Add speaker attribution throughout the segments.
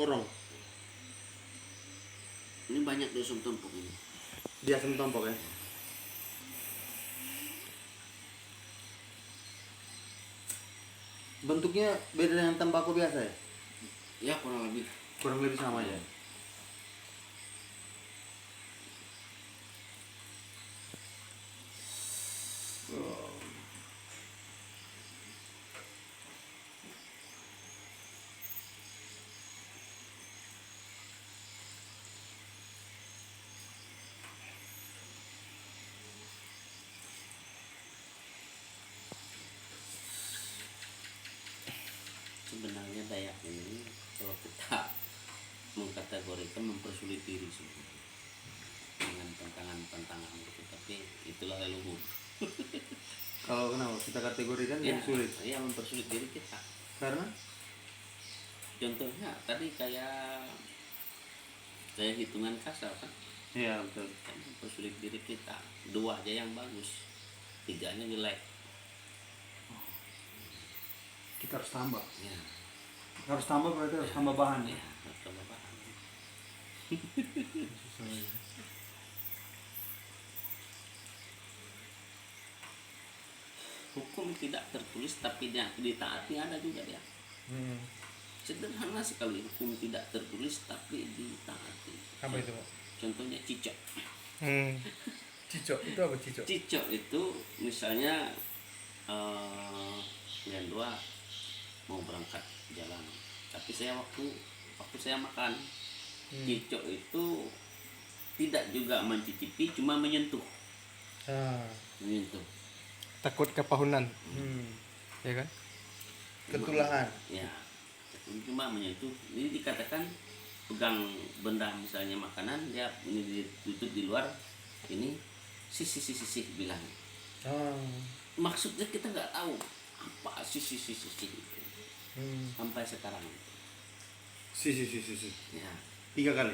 Speaker 1: Orang.
Speaker 2: Ini banyak di Asam Tompok ini.
Speaker 1: Di Asam Tompok ya. Bentuknya beda dengan tembakau biasa ya?
Speaker 2: Ya kurang lebih.
Speaker 1: Kurang lebih sama ya.
Speaker 2: Sebenarnya Dayak ini kalau kita mengkategorikan mempersulit diri sebenarnya dengan tantangan-tantangan gitu, tapi itulah leluhur.
Speaker 1: Kalau kenapa kita kategorikan
Speaker 2: Ya,
Speaker 1: jadi sulit?
Speaker 2: ya mempersulit diri kita.
Speaker 1: Karena
Speaker 2: Contohnya tadi kayak hitungan kasar kan,
Speaker 1: iya betul.
Speaker 2: kan mempersulit diri kita. 2 aja yang bagus, 3-nya jelek.
Speaker 1: Kita harus tambah.
Speaker 2: Ya,
Speaker 1: Harus tambah berarti harus tambah bahan.
Speaker 2: ya harus tambah bahan. Hukum tidak tertulis tapi ditaati ada juga ya. Sederhana sekali, hukum tidak tertulis tapi ditaati.
Speaker 3: Apa itu, Pak?
Speaker 2: Contohnya cicok.
Speaker 3: Cicok itu apa cicok?
Speaker 2: Cicok itu misalnya yang 2 mau berangkat jalan, tapi saya waktu saya makan, cicok itu tidak juga mencicipi, cuma menyentuh. Menyentuh.
Speaker 4: Takut kepahunan, ya kan?
Speaker 3: Ketulahan.
Speaker 2: Ya, cuma menyentuh. Ini dikatakan pegang benda misalnya makanan, dia ini ditutup di luar, ini sisi bilang. Maksudnya kita nggak tahu apa sisi sampai sekarang.
Speaker 1: Si.
Speaker 2: Ya,
Speaker 1: 3 kali.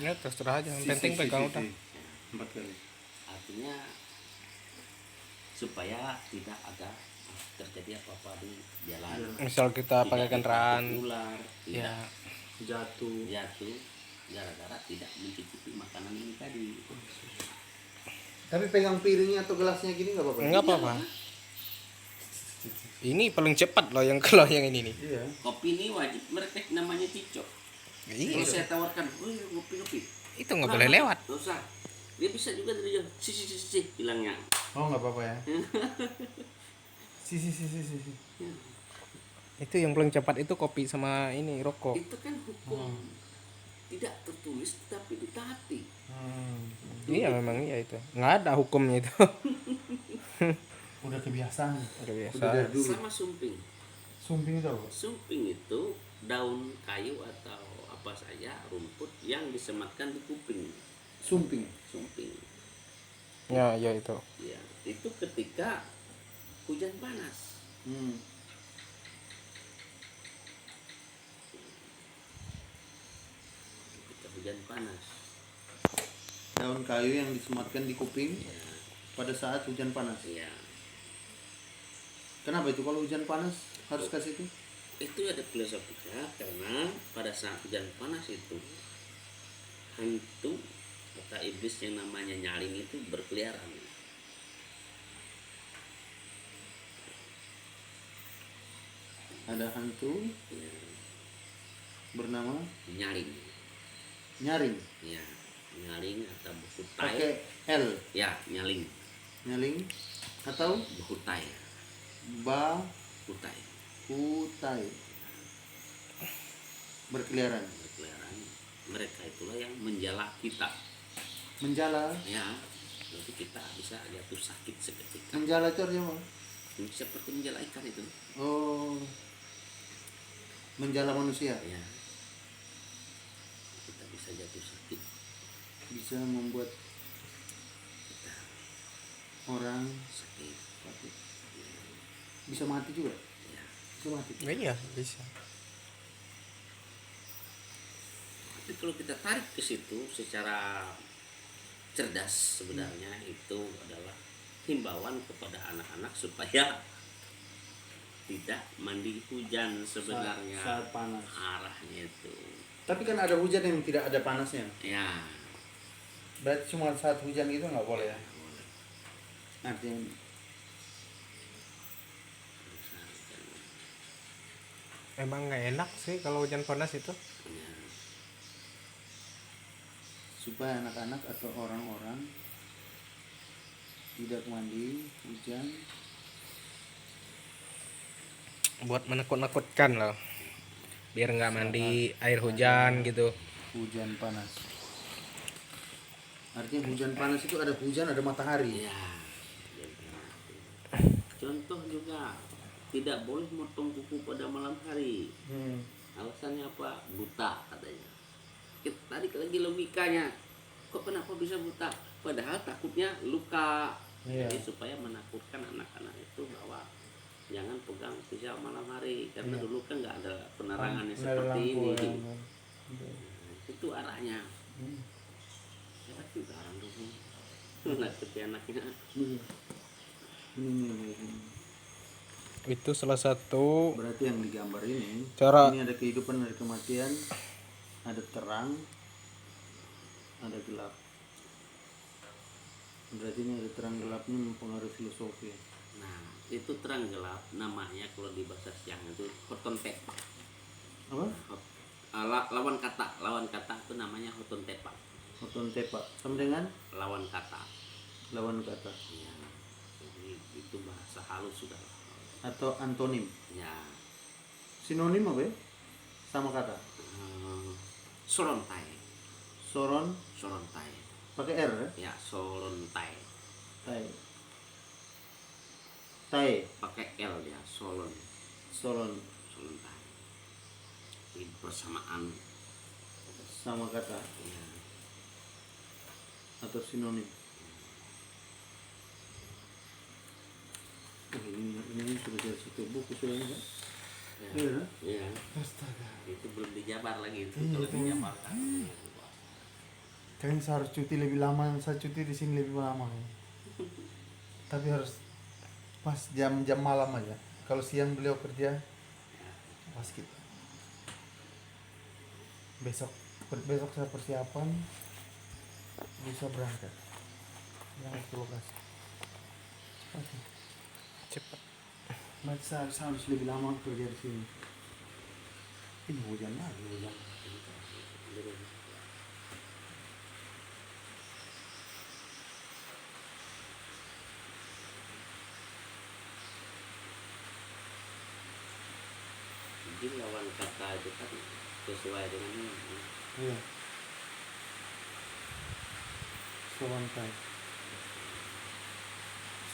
Speaker 4: Ya terserah aja, yang penting pegang udah.
Speaker 1: 4 kali.
Speaker 2: artinya supaya tidak ada terjadi apa-apa di jalan.
Speaker 4: Misal kita pakai kendaraan,
Speaker 2: ular,
Speaker 4: ya
Speaker 2: tidak
Speaker 1: Jatuh.
Speaker 2: jatuh gara-gara tidak mencicipi makanan ini tadi.
Speaker 1: Tapi pegang piringnya atau gelasnya gini nggak apa-apa?
Speaker 4: nggak apa-apa. Ini paling cepat loh yang kalau yang ini nih.
Speaker 1: Iya.
Speaker 2: Kopi ini wajib mereka namanya cicok.
Speaker 4: Iya.
Speaker 2: Kalau saya tawarkan, kopi.
Speaker 4: Itu nggak boleh lewat.
Speaker 2: Nggak usah. Dia bisa juga dari jauh. Si bilangnya.
Speaker 1: Oh nggak apa-apa ya. Si.
Speaker 4: Itu yang paling cepat itu kopi sama ini rokok.
Speaker 2: Itu kan hukum tidak tertulis tetapi ditaati.
Speaker 4: Iya memang iya itu. Nggak ada hukumnya itu.
Speaker 1: Udah kebiasaan.
Speaker 4: Udah biasa.
Speaker 1: Udah dari dulu.
Speaker 2: Sama sumping.
Speaker 1: Sumping itu apa?
Speaker 2: Sumping itu daun kayu atau apa saja rumput yang disematkan di kuping.
Speaker 1: Sumping.
Speaker 2: Sumping.
Speaker 4: Ya itu.
Speaker 2: Ya, itu ketika hujan panas. Ketika hujan panas.
Speaker 1: Daun kayu yang disematkan di kuping
Speaker 2: Ya,
Speaker 1: pada saat hujan panas.
Speaker 2: ya.
Speaker 1: Kenapa itu kalau hujan panas harus kasih itu?
Speaker 2: Itu ada filosofinya karena pada saat hujan panas itu hantu atau iblis yang namanya nyaling itu berkeliaran.
Speaker 1: Ada hantu
Speaker 2: Ya,
Speaker 1: bernama
Speaker 2: nyaling.
Speaker 1: nyaring.
Speaker 2: Ya, nyaling atau behutai.
Speaker 1: Pakai L.
Speaker 2: Ya, nyaling.
Speaker 1: Nyaling atau
Speaker 2: Behutai.
Speaker 1: bahutai.
Speaker 2: Hutai.
Speaker 1: Berkeliaran.
Speaker 2: Berkeliaran. Mereka itulah yang menjala kita.
Speaker 1: Menjala.
Speaker 2: Ya, jadi kita bisa jatuh sakit seketika.
Speaker 1: Menjala itu artinya apa?
Speaker 2: Seperti menjala ikan itu.
Speaker 1: Oh. Menjala manusia.
Speaker 2: Ya, kita bisa jatuh sakit.
Speaker 1: Bisa membuat
Speaker 2: Kita
Speaker 1: orang
Speaker 2: sakit.
Speaker 1: bisa mati juga.
Speaker 2: Ya.
Speaker 1: Bisa mati.
Speaker 4: Iya bisa.
Speaker 2: Tapi kalau kita tarik ke situ secara cerdas sebenarnya itu adalah himbauan kepada anak-anak supaya tidak mandi hujan sebenarnya.
Speaker 1: Saat panas.
Speaker 2: Arahnya itu
Speaker 1: Tapi kan ada hujan yang tidak ada panasnya.
Speaker 2: Ya.
Speaker 3: Berarti cuma saat hujan gitu nggak boleh ya?
Speaker 1: Artinya
Speaker 4: Emang nggak enak sih kalau hujan panas itu.
Speaker 2: Ya.
Speaker 1: supaya anak-anak atau orang-orang tidak mandi hujan.
Speaker 4: Buat menakut-nakutkan loh. Biar nggak mandi air hujan gitu.
Speaker 1: Hujan panas. Artinya hujan panas itu ada hujan, ada matahari.
Speaker 2: Ya. Contoh juga tidak boleh motong kuku pada malam hari. Alasannya apa? Buta katanya. Tadi lagi logikanya, kok kenapa bisa buta? Padahal takutnya luka.
Speaker 3: Iya.
Speaker 2: Jadi supaya menakutkan anak-anak itu bahwa jangan pegang pisau malam hari karena
Speaker 3: Iya.
Speaker 2: dulu kan nggak ada penerangan yang
Speaker 3: Nggak ada
Speaker 2: seperti
Speaker 3: lampu,
Speaker 2: ini.
Speaker 3: ya.
Speaker 2: Itu arahnya. Hebat juga orang dulu. Nakuti anaknya.
Speaker 1: Ini.
Speaker 4: Itu salah satu
Speaker 1: Berarti yang digambar ini,
Speaker 4: Cara-
Speaker 1: ini ada kehidupan, ada kematian, ada terang, ada gelap. Berarti ini ada terang gelapnya mempengaruhi filosofi.
Speaker 2: Nah, itu terang gelap namanya kalau di bahasa siang itu hoton tepak.
Speaker 1: Apa?
Speaker 2: Lawan kata itu namanya hoton tepak.
Speaker 1: Hoton tepa sama dengan
Speaker 2: Lawan kata.
Speaker 1: lawan kata
Speaker 2: Ya, jadi itu bahasa halus sudah.
Speaker 1: atau antonim.
Speaker 2: Ya,
Speaker 1: Sinonim apa ya? Sama kata.
Speaker 2: sorontai,
Speaker 1: Soron
Speaker 2: sorontai.
Speaker 1: pakai R ya?
Speaker 2: Ya, sorontai.
Speaker 1: Tai. Tai.
Speaker 2: Pakai L ya, solon,
Speaker 1: Soron
Speaker 2: sorontai. Ini persamaan.
Speaker 1: sama kata
Speaker 2: Ya.
Speaker 1: atau sinonim. Oh, ini sudah jadi satu buku sudah ya?
Speaker 2: Ya.
Speaker 1: Iya.
Speaker 2: Ya.
Speaker 3: Astaga.
Speaker 2: Itu belum dijabar lagi itu.
Speaker 3: Iya,
Speaker 2: Kalau
Speaker 3: itu.
Speaker 2: dijabarkan.
Speaker 3: Kayaknya saya harus cuti lebih lama, saya cuti di sini lebih lama. Tapi harus pas jam-jam malam aja. Kalau siang beliau kerja, pas kita. Besok saya persiapan bisa berangkat ke lokasi. Oke.
Speaker 4: cepat.
Speaker 1: Berarti saya harus lebih lama kerja di sini. Ini hujan lagi hujan.
Speaker 2: Jadi lawan kata itu kan sesuai dengan ini.
Speaker 1: Iya. Solontai.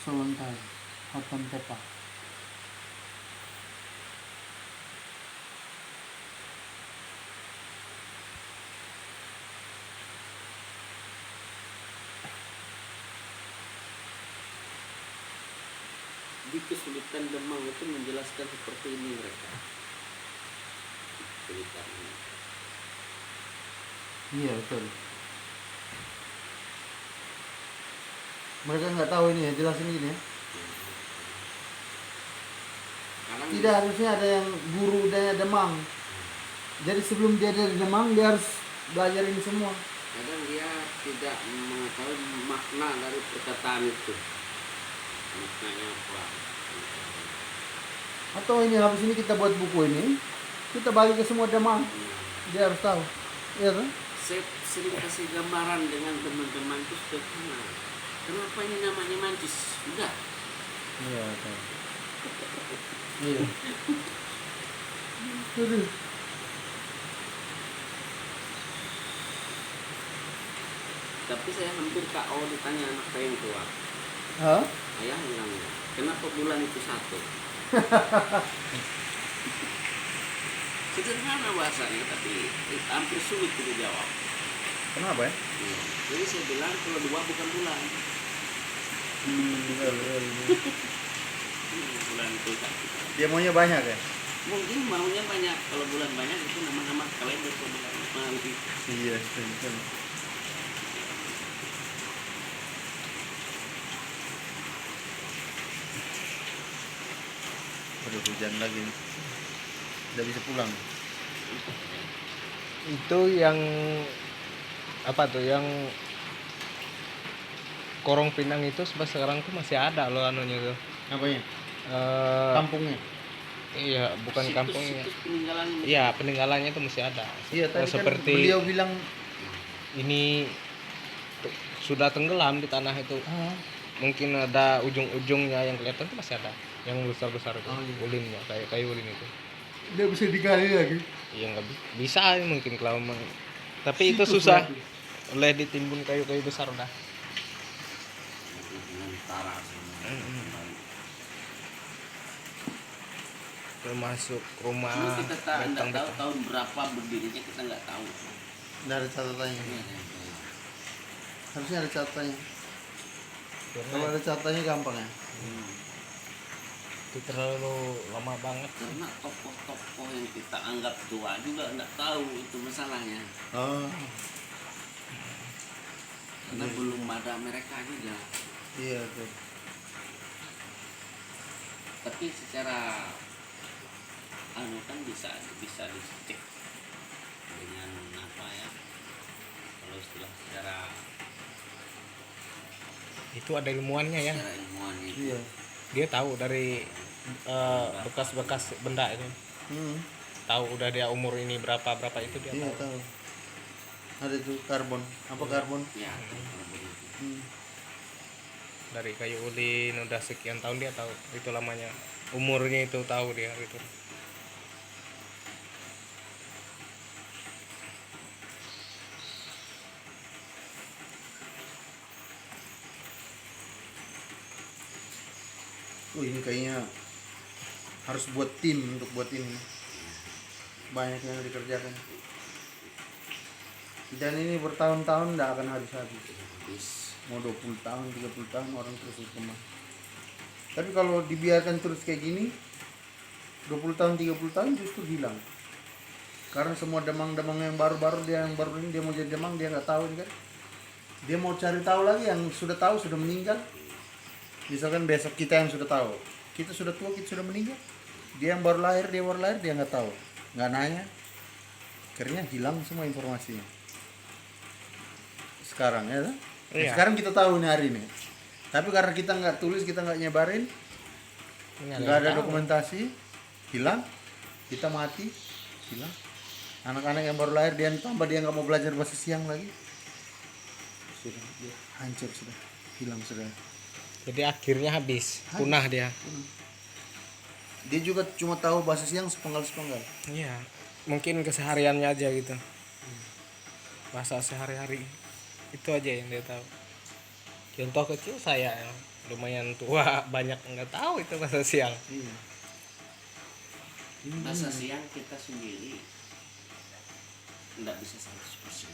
Speaker 1: Solontai. Hoton tepa.
Speaker 2: Di kesulitan Demang itu menjelaskan seperti ini mereka. Kesulitan ini.
Speaker 1: Iya betul. Mereka nggak tahu ini ya, jelasin gini ya.
Speaker 2: Sekarang
Speaker 1: Tidak harusnya ada yang guru dan Demang. Jadi sebelum dia dari Demang dia harus belajar ini semua.
Speaker 2: kadang dia tidak mengetahui makna dari perkataan itu. Maknanya apa?
Speaker 1: Atau ini habis ini kita buat buku ini, kita bagi ke semua Demang. Dia harus tahu. Iya kan?
Speaker 2: Saya sering kasih gambaran dengan teman-teman itu sederhana. Kenapa ini namanya mancis? Udah.
Speaker 1: Iya tahu. Iya. Aduh.
Speaker 2: Tapi saya hampir KO ditanya anak saya yang tua.
Speaker 1: Hah?
Speaker 2: Ayah bilang, kenapa bulan itu satu? Sederhana bahasanya, tapi hampir sulit kita jawab.
Speaker 1: Kenapa ya?
Speaker 2: Jadi saya bilang kalau dua bukan bulan. Bulan itu satu.
Speaker 1: Dia maunya banyak ya?
Speaker 2: Mungkin maunya banyak. Kalau bulan banyak itu nama-nama kalender bulan.
Speaker 1: Iya, betul. Udah hujan lagi. Udah bisa pulang.
Speaker 4: Itu yang apa tuh yang Korong Pinang itu sampai sekarang tuh masih ada loh anunya tuh.
Speaker 3: Apanya?
Speaker 4: Eh,
Speaker 3: Kampungnya.
Speaker 4: iya, bukan kampungnya.
Speaker 2: Situs peninggalan.
Speaker 4: Iya, peninggalannya itu masih ada.
Speaker 3: Iya, tadi kan
Speaker 4: Seperti
Speaker 3: beliau bilang
Speaker 4: ini sudah tenggelam di tanah itu. Mungkin ada ujung-ujungnya yang kelihatan tuh masih ada. Yang besar-besar itu,
Speaker 3: Oh, iya.
Speaker 4: ulinnya, kayak kayu ulin itu.
Speaker 3: dia bisa digali lagi.
Speaker 4: Iya nggak bisa mungkin kalau tapi itu
Speaker 3: Situs
Speaker 4: susah.
Speaker 3: berarti.
Speaker 4: Oleh ditimbun kayu-kayu besar udah.
Speaker 2: Dengan Tara sama.
Speaker 4: Termasuk
Speaker 2: Cuma
Speaker 4: rumah
Speaker 2: kita nggak tahu
Speaker 4: betang-betang.
Speaker 2: tahun berapa berdirinya, kita nggak tahu.
Speaker 3: Nggak ada catatannya. Harusnya ada catatannya. Kalau ada catatannya gampang ya.
Speaker 4: Itu terlalu lama banget.
Speaker 2: Karena tokoh-tokoh yang kita anggap tua juga nggak tahu itu masalahnya.
Speaker 3: Oh,
Speaker 2: Karena belum ada mereka juga.
Speaker 3: iya tuh.
Speaker 2: Tapi secara kan bisa dicek dengan apa ya, kalau istilah secara
Speaker 4: Itu ada ilmuannya ya.
Speaker 2: secara ilmuwan itu.
Speaker 3: Iya.
Speaker 4: Dia tahu dari bekas-bekas benda itu. Tahu udah dia umur ini berapa itu dia
Speaker 3: Iya
Speaker 4: tahu.
Speaker 3: tahu. Ada tuh karbon. Apa karbon?
Speaker 2: Ya, kalau begitu.
Speaker 4: Dari kayu ulin udah sekian tahun dia tahu itu lamanya. Umurnya itu tahu dia gitu.
Speaker 3: Oh, ini kayaknya harus buat tim untuk buat ini. Banyak yang dikerjakan. Dan ini bertahun-tahun tidak akan habis-habis.
Speaker 2: Habis.
Speaker 3: Mau 20 tahun, 30 tahun orang terus berkembang. Tapi kalau dibiarkan terus kayak gini, 20 tahun, 30 tahun justru hilang. Karena semua demang-demang yang baru-baru yang baru ini dia mau jadi demang, dia nggak tahu kan. Dia mau cari tahu lagi yang sudah tahu sudah meninggal. Misalkan besok kita yang sudah tahu, kita sudah tua, kita sudah meninggal. Dia yang baru lahir, dia nggak tahu, nggak nanya. Akhirnya hilang semua informasinya. Sekarang ya kan?
Speaker 4: Iya.
Speaker 3: Sekarang kita tahu nih hari ini. Tapi karena kita nggak tulis, kita nggak nyebarin, nggak ada dokumentasi, hilang. Kita mati, hilang. Anak-anak yang baru lahir dia tambah dia nggak mau belajar bahasa siang lagi, sudah dia hancur, sudah hilang sudah.
Speaker 4: Jadi akhirnya habis, punah dia.
Speaker 3: Dia juga cuma tahu bahasa siang sepenggal-sepenggal.
Speaker 4: Iya, mungkin kesehariannya aja gitu. Bahasa sehari-hari itu aja yang dia tahu. Contoh kecil saya yang lumayan tua, banyak nggak tahu itu bahasa siang.
Speaker 3: Iya.
Speaker 2: Bahasa siang kita sendiri tidak bisa 100%.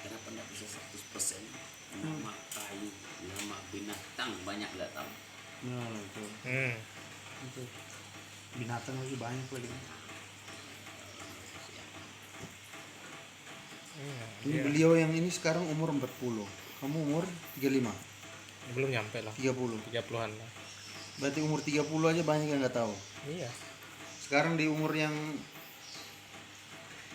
Speaker 2: Kenapa tidak bisa 100%? Nama kayu, nama binatang banyak nggak tahu.
Speaker 3: Nah, itu. Itu. Binatang lagi banyak lagi. Ini beliau yang ini sekarang umur 40. Kamu umur 35,
Speaker 4: Belum nyampe lah,
Speaker 3: 30.
Speaker 4: 30-an lah.
Speaker 3: Berarti umur 30 aja banyak yang nggak tahu.
Speaker 4: Iya.
Speaker 3: Sekarang di umur yang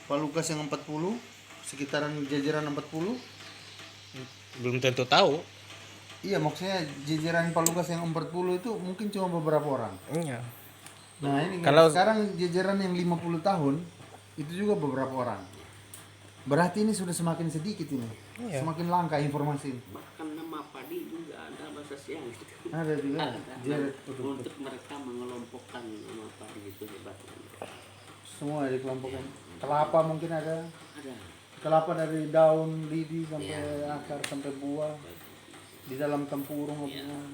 Speaker 3: Pak Lukas yang 40, sekitaran jajaran 40.
Speaker 4: Belum tentu tahu.
Speaker 3: Iya, maksudnya jajaran Pak Lukas yang 40 itu mungkin cuma beberapa orang.
Speaker 4: Iya.
Speaker 3: Nah, ini
Speaker 4: Kalau-
Speaker 3: sekarang jajaran yang 50 tahun itu juga beberapa orang. Berarti ini sudah semakin sedikit ini.
Speaker 4: Iya.
Speaker 3: Semakin langka informasi ini.
Speaker 2: Bahkan nama padi juga ada bahasa siang.
Speaker 3: Ada juga. Jared,
Speaker 2: Untuk mereka mengelompokkan nama padi itu hebat.
Speaker 3: semua dikelompokkan. Kelapa mungkin ada.
Speaker 2: Ada.
Speaker 3: Kelapa dari daun lidi sampai akar sampai buah. Di dalam tempurung apa semua.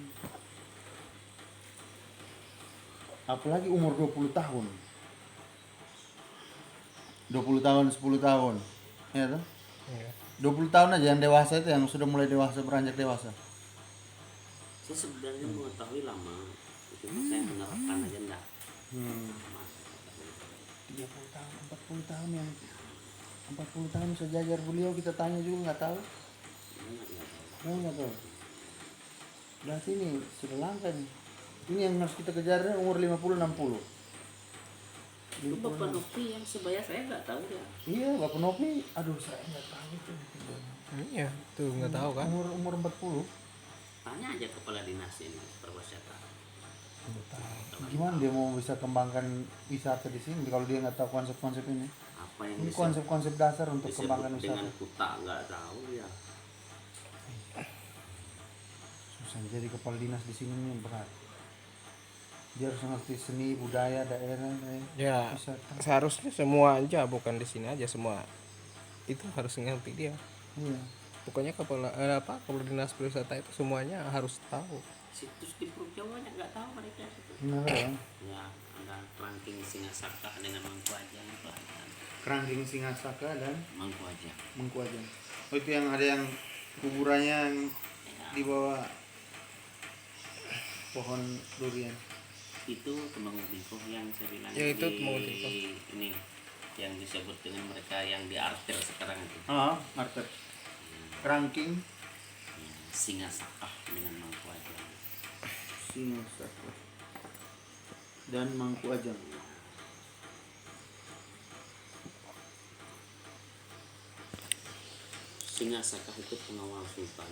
Speaker 3: Apalagi umur 20 tahun. 20 tahun, 10 tahun. Ya toh?
Speaker 4: Iya.
Speaker 3: 20 tahun aja yang dewasa itu, yang sudah mulai dewasa, beranjak dewasa.
Speaker 2: Saya sebenarnya mengetahui lama, cuma saya menerapkan aja enggak.
Speaker 3: 30 tahun, 40 tahun yang 40 tahun sejajar beliau, kita tanya juga nggak tahu. Nggak tahu. Berarti ini sudah langka nih. Ini yang harus kita kejar umur 50 60.
Speaker 2: Itu Bapak Nopi yang sebaya saya nggak tahu ya.
Speaker 3: Iya, Bapak Nopi, aduh saya nggak tahu itu.
Speaker 4: Iya, tuh nggak tahu kan.
Speaker 3: Umur 40.
Speaker 2: Tanya aja kepala dinas ini perwisata.
Speaker 3: Nggak tahu. Gimana dia mau bisa kembangkan wisata di sini kalau dia nggak tahu konsep-konsep ini?
Speaker 2: Apa yang
Speaker 3: Ini konsep-konsep dasar untuk
Speaker 2: disebut
Speaker 3: kembangkan
Speaker 2: dengan
Speaker 3: wisata.
Speaker 2: kuta nggak tahu ya.
Speaker 3: Susah jadi kepala dinas di sini nih berat. Dia harus ngerti seni budaya daerah
Speaker 4: Ya,
Speaker 3: wisata.
Speaker 4: seharusnya semua aja, bukan di sini aja, semua itu harus ngerti dia.
Speaker 3: Iya.
Speaker 4: Pokoknya kepala dinas pariwisata itu semuanya harus tahu.
Speaker 2: Situs di Pulau Jawa nggak tahu mereka itu.
Speaker 3: Benar ya.
Speaker 2: Ya, ada ranking Singasaka dengan Mangkuajan itu ada.
Speaker 3: Kerangking Singasaka dan
Speaker 2: Mangkuajan.
Speaker 3: Mengkuajan. Oh itu yang ada yang kuburannya yang
Speaker 2: Ya,
Speaker 3: di bawah pohon durian.
Speaker 2: itu Temanggung Tingkoh yang saya bilang
Speaker 4: Ya, itu
Speaker 2: di
Speaker 4: Temanggung Tingkoh.
Speaker 2: ini yang disebut dengan mereka yang di arter sekarang itu.
Speaker 3: Market. Kerangking
Speaker 2: Ya, Singasaka dengan Mangkuajan.
Speaker 3: Singasaka dan Mangkuajan.
Speaker 2: Singasaka itu pengawal sultan.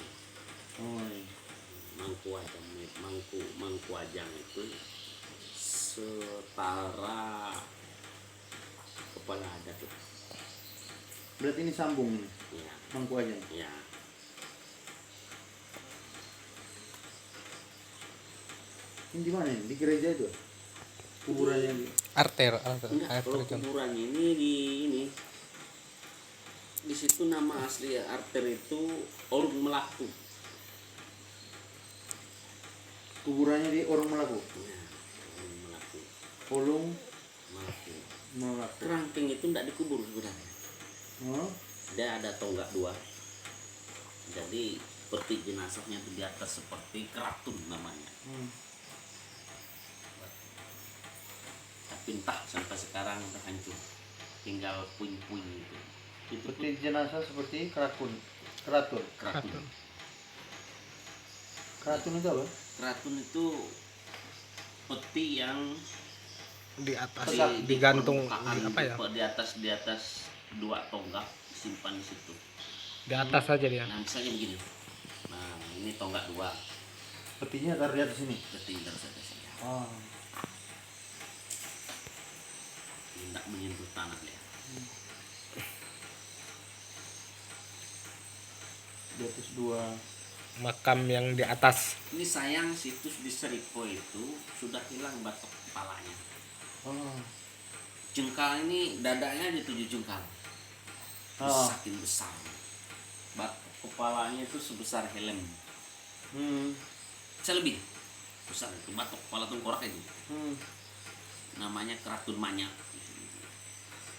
Speaker 3: Oh iya.
Speaker 2: Mangkuajan itu setara kepala adat itu.
Speaker 3: Berarti ini sambung nih,
Speaker 2: Ya,
Speaker 3: Mangkuajan.
Speaker 2: ya.
Speaker 3: Ini di mana ini? Di gereja itu? Kuburannya di
Speaker 2: Enggak, kalau
Speaker 4: contoh.
Speaker 2: kuburan ini di situ nama asli arter itu Orung Melaku.
Speaker 3: kuburannya di Orang Melaku.
Speaker 2: Ya, Orung Melaku.
Speaker 3: Polung
Speaker 2: Melaku.
Speaker 3: Melaku.
Speaker 2: Kerangking itu tidak dikubur sebenarnya.
Speaker 3: Oh,
Speaker 2: Dia ada tonggak dua. Jadi peti jenazahnya itu di atas seperti keratun namanya. Tapi entah sampai sekarang udah hancur. Tinggal puing-puing itu. Itu pun
Speaker 3: peti jenazah seperti keratun. Keratun.
Speaker 2: keratun.
Speaker 3: Keratun itu apa?
Speaker 2: Keratun itu peti yang
Speaker 4: Di atas
Speaker 2: di
Speaker 4: digantung
Speaker 2: permukaan,
Speaker 4: apa ya?
Speaker 2: di atas dua tonggak disimpan di situ.
Speaker 4: Di atas saja dia.
Speaker 2: Nah misalnya begini. Nah ini tonggak dua,
Speaker 3: Petinya taruh di atas sini.
Speaker 2: peti terus ada saja.
Speaker 3: Oh.
Speaker 2: Tidak menyentuh tanah ya.
Speaker 3: Di atas dua.
Speaker 4: Makam yang di atas.
Speaker 2: Ini sayang situs di Seripo itu sudah hilang batok kepalanya.
Speaker 3: Oh.
Speaker 2: Jengkal ini dadanya ada 7 jengkal.
Speaker 3: Oh.
Speaker 2: Saking besar. Batok kepalanya itu sebesar helm. Bisa lebih besar itu batok kepala tengkorak itu. Namanya keratun manya.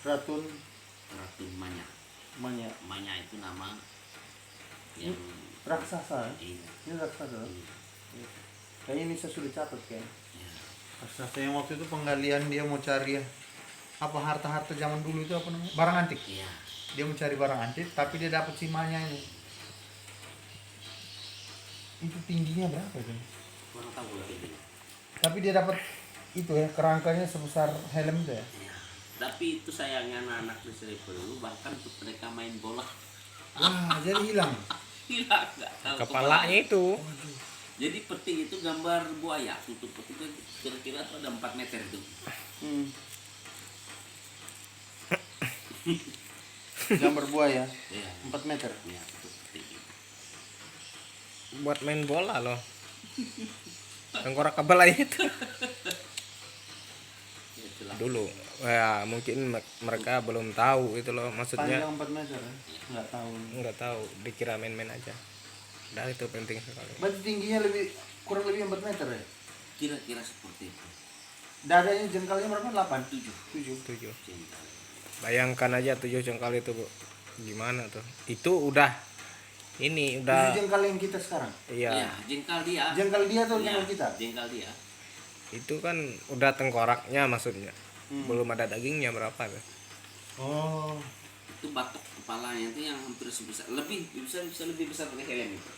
Speaker 3: Keratun
Speaker 2: Keratun manya.
Speaker 3: Manya.
Speaker 2: Manya itu nama yang
Speaker 3: Raksasa.
Speaker 2: iya.
Speaker 3: Ini raksasa.
Speaker 2: Iya.
Speaker 3: Kayaknya ini saya sudah catat kan.
Speaker 2: Iya.
Speaker 3: Raksasa yang waktu itu penggalian dia mau cari ya, apa harta-harta zaman dulu itu apa namanya? Barang antik.
Speaker 2: Iya.
Speaker 3: Dia mencari barang antik tapi dia dapat simanya ini. Itu tingginya berapa itu?
Speaker 2: Kurang tahu lagi ini.
Speaker 3: Tapi dia dapat itu ya, kerangkanya sebesar helm itu ya.
Speaker 2: Iya. Tapi itu sayangnya anak-anak di Seribu dulu bahkan untuk mereka main bola
Speaker 3: Wah, jadi hilang.
Speaker 2: hilang nggak tahu
Speaker 4: Kepalanya itu.
Speaker 2: Jadi peti itu gambar buaya, tutup peti itu kira-kira tuh ada 4 meter itu.
Speaker 3: Gambar buaya
Speaker 2: Iya.
Speaker 3: 4 meter.
Speaker 2: Iya, tutup peti.
Speaker 4: Buat main bola loh. Tengkorak kepala itu.
Speaker 2: Ya, itulah.
Speaker 4: Dulu ya mungkin mereka belum tahu itu loh, maksudnya
Speaker 3: Panjang 4 meter ya? Nggak tahu.
Speaker 4: nggak tahu, dikira main-main aja. Dah itu penting sekali.
Speaker 3: Berarti tingginya kurang lebih 4 meter ya?
Speaker 2: Kira-kira seperti itu.
Speaker 3: Dadanya jengkalnya berapa? 8?
Speaker 2: 7
Speaker 4: 7.
Speaker 2: jengkal.
Speaker 4: Bayangkan aja 7 jengkal itu, Bu. Gimana tuh? Itu udah ini
Speaker 3: 7
Speaker 4: udah
Speaker 3: jengkal yang kita sekarang.
Speaker 2: Iya,
Speaker 4: iya.
Speaker 2: jengkal dia.
Speaker 3: Jengkal dia atau
Speaker 2: Iya,
Speaker 3: jengkal kita?
Speaker 2: Jengkal dia.
Speaker 4: Itu kan udah tengkoraknya maksudnya. Belum ada dagingnya berapa tuh.
Speaker 3: Oh.
Speaker 2: Itu batok kepalanya itu yang hampir sebesar, lebih bisa lebih besar dari helm itu.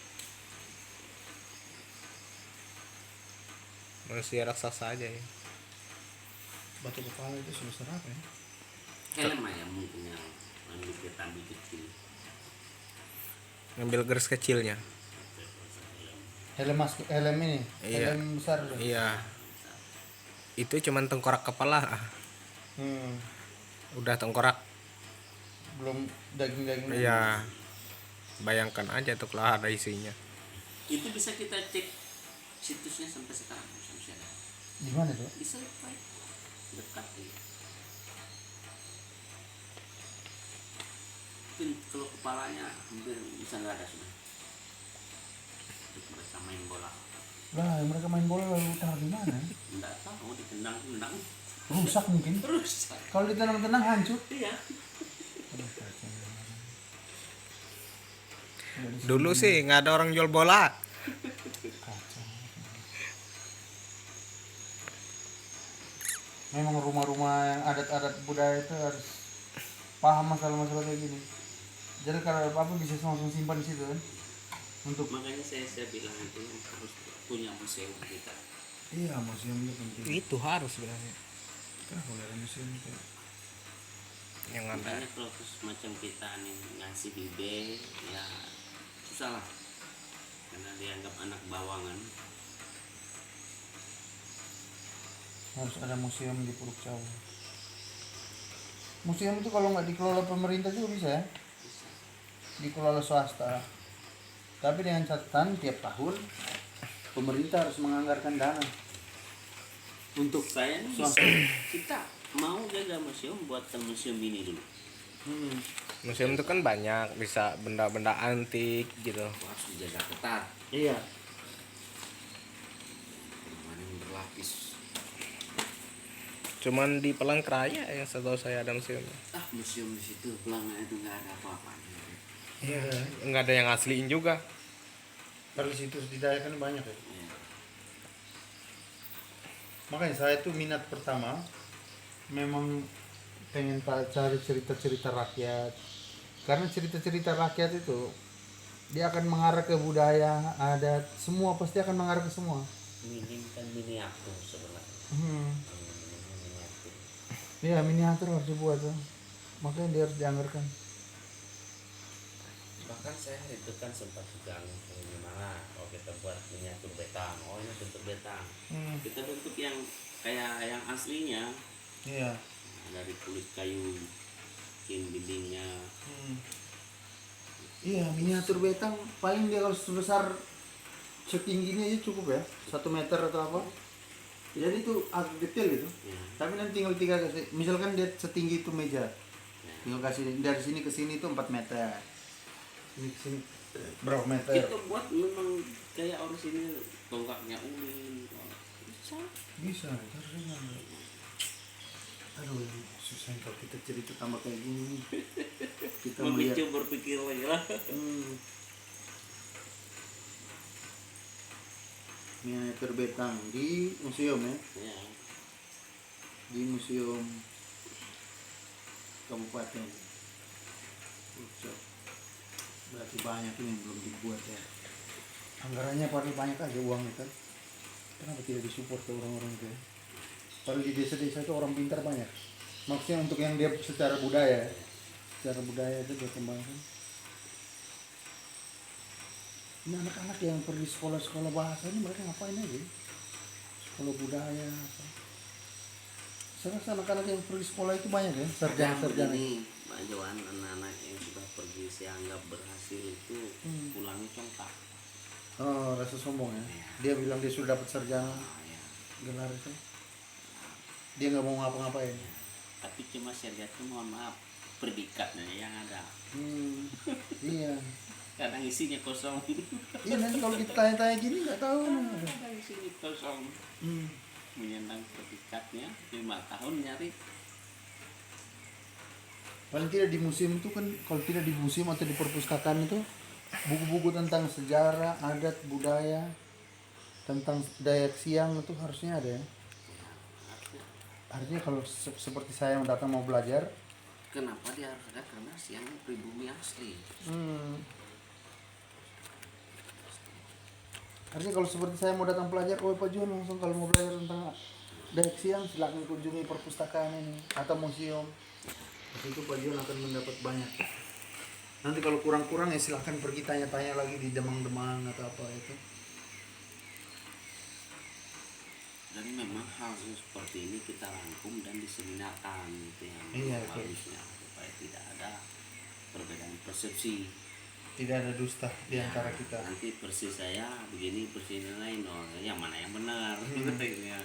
Speaker 4: Manusia raksasa aja ya.
Speaker 3: Batu kepala itu sebesar apa ya?
Speaker 2: Helm aja mungkin yang kita ambil kecil.
Speaker 4: Ngambil garis kecilnya.
Speaker 3: Helm ini,
Speaker 4: Iya.
Speaker 3: helm besar tuh.
Speaker 4: Iya. Itu cuman tengkorak kepala.
Speaker 3: Hmm,
Speaker 4: Udah tengkorak.
Speaker 3: belum daging-daging.
Speaker 4: Iya. Bayangkan aja tuh kalau ada isinya.
Speaker 2: Itu bisa kita cek situsnya sampai sekarang masih ada.
Speaker 3: Di mana tuh?
Speaker 2: Bisa Pak. Dekat ya. Mungkin kalau kepalanya hampir bisa nggak ada sudah. Untuk mereka main bola.
Speaker 3: Lah, mereka main bola lalu taruh di mana?
Speaker 2: Nggak tahu ditendang-tendang
Speaker 3: Rusak mungkin.
Speaker 2: rusak.
Speaker 3: Kalau ditenang-tenang hancur.
Speaker 2: Iya.
Speaker 4: Dulu sih nggak ada orang jual bola.
Speaker 3: Kacau. Memang rumah-rumah yang adat-adat budaya itu harus paham masalah-masalah kayak gini. Jadi kalau apa bisa langsung simpan di situ kan? Untuk
Speaker 2: Makanya saya bilang itu harus punya museum kita.
Speaker 3: iya museum itu penting.
Speaker 4: Itu harus sebenarnya.
Speaker 3: Kenapa nggak ada museum itu?
Speaker 4: Yang ada.
Speaker 2: Makanya kalau semacam kita nih ngasih ide ya susah lah karena dianggap anak bawangan.
Speaker 3: Harus ada museum di Puruk Jawa. Museum itu kalau nggak dikelola pemerintah juga bisa ya? Dikelola swasta. Tapi dengan catatan tiap tahun pemerintah harus menganggarkan dana untuk
Speaker 2: Saya nih
Speaker 3: swasta.
Speaker 2: kita mau jaga museum buatkan museum ini dulu.
Speaker 4: Museum itu kan banyak, bisa benda-benda antik gitu.
Speaker 2: Harus dijaga ketat.
Speaker 3: Iya.
Speaker 2: Permanen berlapis.
Speaker 4: Cuman di Palangkaraya yang setahu saya ada museum.
Speaker 2: Museum di situ pelangnya itu nggak ada apa-apanya.
Speaker 3: Iya.
Speaker 4: Nggak ada yang asliin juga.
Speaker 3: Kalau di situ setidaknya kan banyak ya.
Speaker 2: Ya.
Speaker 3: Makanya saya tuh minat pertama memang pengen cari cerita-cerita rakyat. Karena cerita-cerita rakyat itu dia akan mengarah ke budaya, adat, semua pasti akan mengarah ke semua.
Speaker 2: Minim kan miniatur sebenarnya. Miniatur.
Speaker 3: Iya, miniatur harus dibuat tuh. Makanya dia harus dianggarkan.
Speaker 2: Bahkan saya itu kan sempat pegang gimana kalau kita buat miniatur betang. Oh ini bentuk betang. Kita bentuk yang kayak yang aslinya.
Speaker 3: Iya.
Speaker 2: Dari kulit kayu, bikin dindingnya.
Speaker 3: Iya, miniatur betang paling dia kalau sebesar setingginya aja cukup ya, 1 meter atau apa. Jadi itu agak detail gitu.
Speaker 2: Ya.
Speaker 3: Tapi nanti tinggal kasih, misalkan dia setinggi itu meja,
Speaker 2: Ya.
Speaker 3: tinggal kasih dari sini ke sini itu 4 meter. Ini ke sini berapa meter?
Speaker 2: Kita buat memang kayak orang sini tonggaknya ulin. Bisa.
Speaker 3: Bisa, harusnya. Aduh, susah kalau kita cerita tambah kayak gini. Kita melihat.
Speaker 2: Memicu berpikir lagi lah.
Speaker 3: Miniatur betang di museum ya,
Speaker 2: Ya.
Speaker 3: di museum kabupaten Puncak. Berarti banyak ini yang belum dibuat ya. Anggarannya paling banyak aja uangnya kan. Kenapa tidak disupport ke orang-orang itu ya? Padahal di desa-desa itu orang pintar banyak. Maksudnya untuk yang dia secara budaya itu dia kembangkan. Ini anak-anak yang pergi sekolah-sekolah bahasa ini mereka ngapain aja? Sekolah budaya apa? Saya rasa anak-anak yang pergi sekolah itu banyak ya, sarjana-sarjana.
Speaker 2: Ini Pak Johan, anak-anak yang sudah pergi saya anggap berhasil itu pulangnya congkak.
Speaker 3: Oh, rasa sombong ya. Dia bilang dia sudah dapat sarjana
Speaker 2: Ya.
Speaker 3: gelar itu. Dia nggak mau ngapa-ngapain.
Speaker 2: Tapi cuma saya lihat tuh mohon maaf predikatnya yang ada.
Speaker 3: Iya.
Speaker 2: Kadang isinya kosong.
Speaker 3: Iya, nanti kalau kita tanya-tanya gini nggak tahu.
Speaker 2: Kadang isinya kosong. Menyenang predikatnya 5 tahun nyari.
Speaker 3: Paling tidak di museum itu kan, kalau tidak di museum atau di perpustakaan itu buku-buku tentang sejarah, adat, budaya, tentang Dayak Siang itu harusnya ada ya. Artinya kalau seperti saya yang datang mau belajar,
Speaker 2: Kenapa dia harus ada? Karena siang pribumi asli.
Speaker 3: artinya kalau seperti saya mau datang belajar, oh Pak Juan langsung kalau mau belajar tentang Dek siang silakan kunjungi perpustakaan ini atau museum. Di situ Pak Jion akan mendapat banyak. Nanti kalau kurang-kurang ya silakan pergi tanya-tanya lagi di Demang-Demang atau apa itu.
Speaker 2: Dan memang hal yang seperti ini kita rangkum dan diseminarkan gitu yang
Speaker 3: Iya,
Speaker 2: bagusnya supaya tidak ada perbedaan persepsi.
Speaker 3: Tidak ada dusta di antara kita.
Speaker 2: Nanti persis saya begini, persis yang lain, oh yang mana yang benar ya.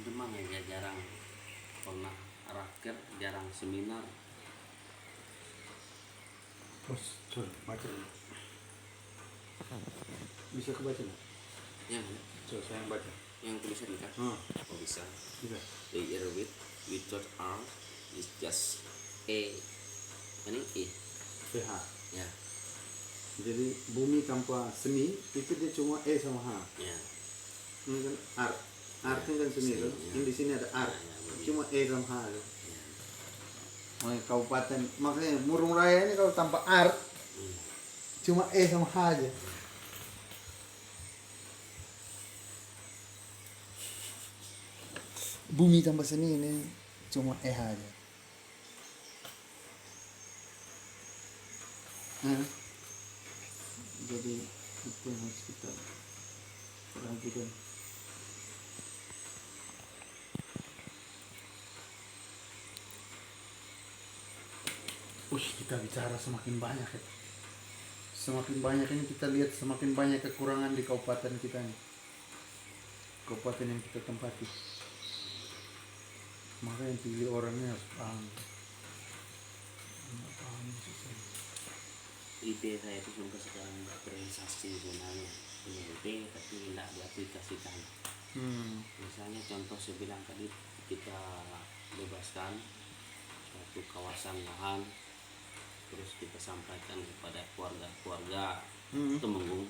Speaker 2: Itu mah ya jarang pernah raker, jarang seminar.
Speaker 3: Bos, coba baca dulu. Bisa kebaca nggak?
Speaker 2: Yang
Speaker 3: Coba saya yang baca.
Speaker 2: yang tulisan kan?
Speaker 3: Hmm.
Speaker 2: Oh bisa.
Speaker 3: Bisa.
Speaker 2: The year without R is just ini
Speaker 3: PH.
Speaker 2: ya
Speaker 3: Jadi bumi tanpa seni itu dia cuma E sama H.
Speaker 2: ya
Speaker 3: Ini kan R. R itu kan seni
Speaker 2: Seni,
Speaker 3: tuh.
Speaker 2: ya.
Speaker 3: Ini di sini ada R.
Speaker 2: Ya, bumi.
Speaker 3: Cuma E sama H. Tuh.
Speaker 2: ya.
Speaker 3: Makanya kabupaten, makanya Murung Raya ini kalau tanpa R cuma E sama H aja. Bumi tanpa seni ini cuma E H aja. Jadi itu yang harus kita perhatikan. Kita bicara semakin banyak ya. Semakin banyak ini kita lihat semakin banyak kekurangan di kabupaten kita nih. Kabupaten yang kita tempati. Makanya pilih orangnya harus paham. Nggak paham susah.
Speaker 2: ide saya itu sampai sekarang berrealisasi sebenarnya punya ide tapi tidak diaplikasikan. Misalnya contoh saya bilang tadi, kita bebaskan suatu kawasan lahan, terus kita sampaikan kepada keluarga-keluarga Temenggung,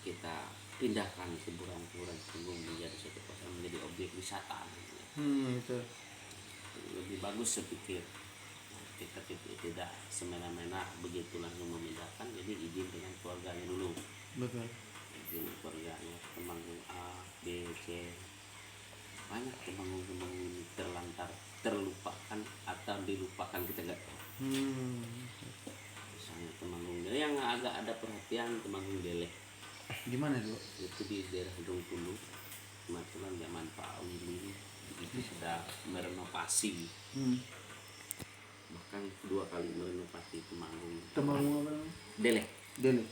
Speaker 2: kita pindahkan kuburan-kuburan Temenggung menjadi suatu kawasan, menjadi objek wisata.
Speaker 3: Itu.
Speaker 2: Lebih bagus saya pikir. Kita tidak semena-mena begitu langsung memindahkan, jadi izin dengan keluarganya dulu,
Speaker 3: Betul.
Speaker 2: izin keluarganya, Temanggung A, B, C. Banyak Temanggung ini terlupakan atau dilupakan, kita nggak tahu. Misalnya Temanggung yang agak ada perhatian, Temanggung Deleh
Speaker 3: Gimana tuh?
Speaker 2: itu di daerah Dongkulu, kebetulan zaman Pak Willy itu sudah merenovasi, bahkan 2 kali merenovasi Temanggung.
Speaker 3: Temanggung apa?
Speaker 2: Deleh
Speaker 3: Deli.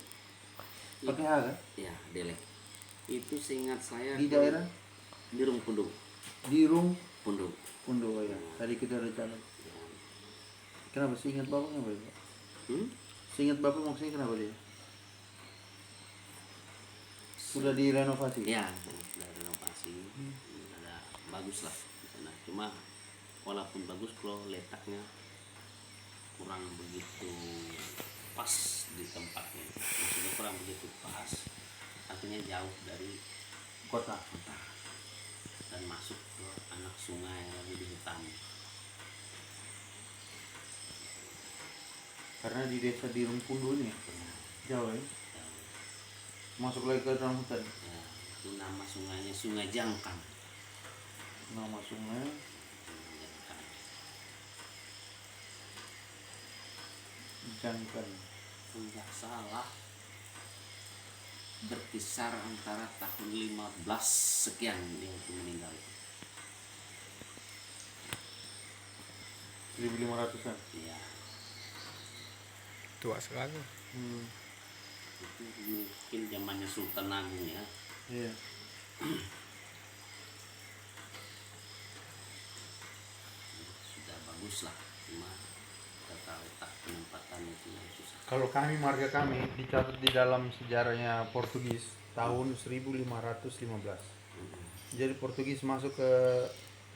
Speaker 3: Pakai H kan?
Speaker 2: ya, Deleh itu seingat saya
Speaker 3: Di daerah
Speaker 2: di Pundung
Speaker 3: di Rum
Speaker 2: Pundung
Speaker 3: Pundo ya. Tadi kita ada jalan.
Speaker 2: ya.
Speaker 3: Kenapa sih ingat bapak kenapa ya? Seingat bapak maksudnya kenapa dia? Sudah direnovasi.
Speaker 2: Ya, sudah renovasi, ada bagus lah di sana. Cuma walaupun bagus, kalau letaknya kurang begitu pas di tempatnya, maksudnya kurang begitu pas, artinya jauh dari
Speaker 3: Kota.
Speaker 2: dan masuk ke anak sungai yang lagi di hutan.
Speaker 3: Karena di desa di Rum Pundo ini
Speaker 2: Ya,
Speaker 3: jauh ya.
Speaker 2: jauh.
Speaker 3: Masuk lagi ke dalam hutan.
Speaker 2: Ya, itu nama sungainya Sungai Jangkang.
Speaker 3: Nama sungai
Speaker 2: Sungai Jangkang.
Speaker 3: Jangkan.
Speaker 2: Tidak salah, berkisar antara tahun 15 sekian dia itu meninggal.
Speaker 3: 1500-an.
Speaker 2: Ya,
Speaker 4: Tua sekali.
Speaker 2: itu mungkin zamannya Sultan Agung ya.
Speaker 3: Iya.
Speaker 2: Sudah bagus lah, cuma tata letak penempatan itu yang susah.
Speaker 3: Kalau kami, marga kami dicatat di dalam sejarahnya Portugis tahun 1515. Jadi Portugis masuk ke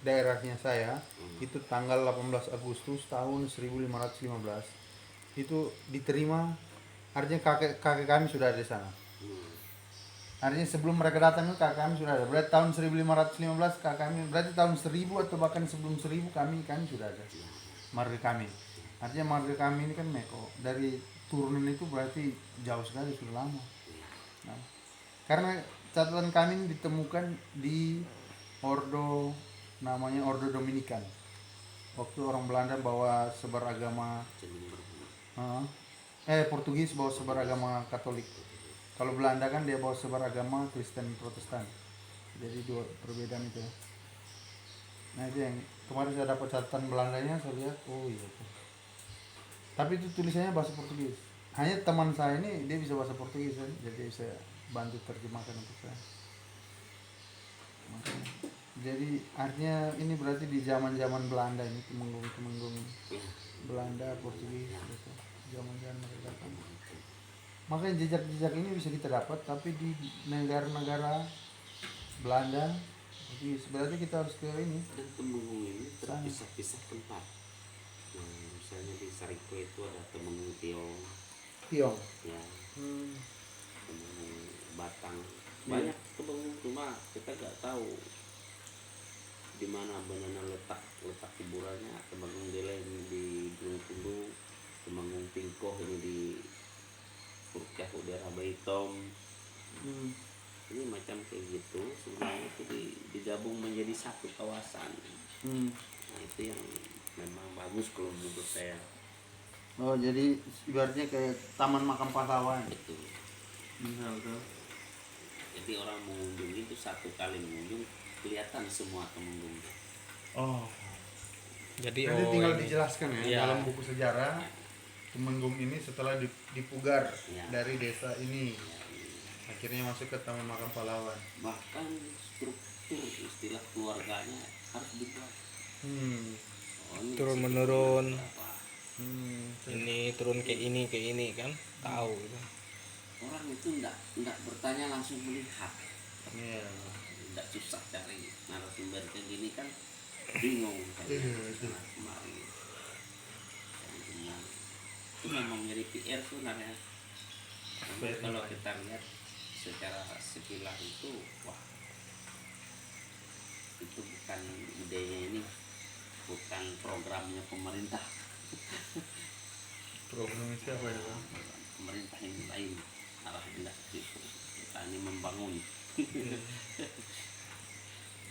Speaker 3: daerahnya saya itu tanggal 18 Agustus tahun 1515. Itu diterima, artinya kakek kami sudah ada di sana. Artinya sebelum mereka datang ke kami sudah ada. Berarti tahun 1515 kami, berarti tahun 1000 atau bahkan sebelum 1000 kami sudah ada. Marga kami. Artinya marga kami ini kan Meko. Dari turunan itu berarti jauh sekali, sudah lama. Nah, karena catatan kami ini ditemukan di Ordo, namanya Ordo Dominikan. Waktu orang Belanda bawa sebar agama Portugis bawa sebar agama Katolik. Kalau Belanda kan dia bawa sebar agama Kristen Protestan. Jadi dua perbedaan itu. Nah itu yang kemarin saya dapat catatan Belandanya, saya lihat, oh iya. Tapi itu tulisannya bahasa Portugis. Hanya teman saya ini dia bisa bahasa Portugis kan, jadi saya bantu terjemahkan untuk saya. Makanya. Jadi artinya ini berarti di zaman-zaman Belanda ini, temenggung Belanda, Portugis, gitu. Zaman-zaman mereka datang. Makanya jejak-jejak ini bisa kita dapat, tapi di negara-negara Belanda, berarti kita harus ke ini.
Speaker 2: Dan temenggung ini terpisah-pisah tempat. Nah, misalnya di Sariko itu ada temenggung
Speaker 3: Tiong.
Speaker 2: ya, temenggung Batang, banyak temenggung, cuma kita nggak tahu di mana benar letak kuburannya. Temenggung Deleng di Gunung Tunduk, temenggung Tingkoh ini di Purkeh daerah Baitom. Ini macam kayak gitu, sebenarnya itu digabung menjadi satu kawasan. Nah itu yang memang bagus kalau menurut saya.
Speaker 3: Oh jadi ibaratnya kayak Taman Makam Pahlawan.
Speaker 2: Betul.
Speaker 3: Betul.
Speaker 2: Jadi orang mengunjung itu satu kali mengunjung kelihatan semua temenggung.
Speaker 4: Oh. Jadi
Speaker 3: tinggal
Speaker 4: ini.
Speaker 3: dijelaskan ya
Speaker 4: Iya.
Speaker 3: dalam buku sejarah. Temenggung ini setelah dipugar dari desa ini, akhirnya masuk ke Taman Makam Pahlawan.
Speaker 2: Bahkan struktur istilah keluarganya harus dibuat.
Speaker 4: Turun menurun. Ini turun ke ini kan, tahu gitu.
Speaker 2: Orang itu enggak bertanya, langsung melihat.
Speaker 3: Iya.
Speaker 2: Enggak susah cari narasumber kayak gini kan, bingung kayak kemarin. Itu memang jadi PR sebenarnya. Kalau kita lihat secara sekilas itu, wah, itu bukan idenya ini, bukan programnya pemerintah.
Speaker 3: Program siapa ya?
Speaker 2: Pemerintah yang lain, arahnya itu kita ini membangun.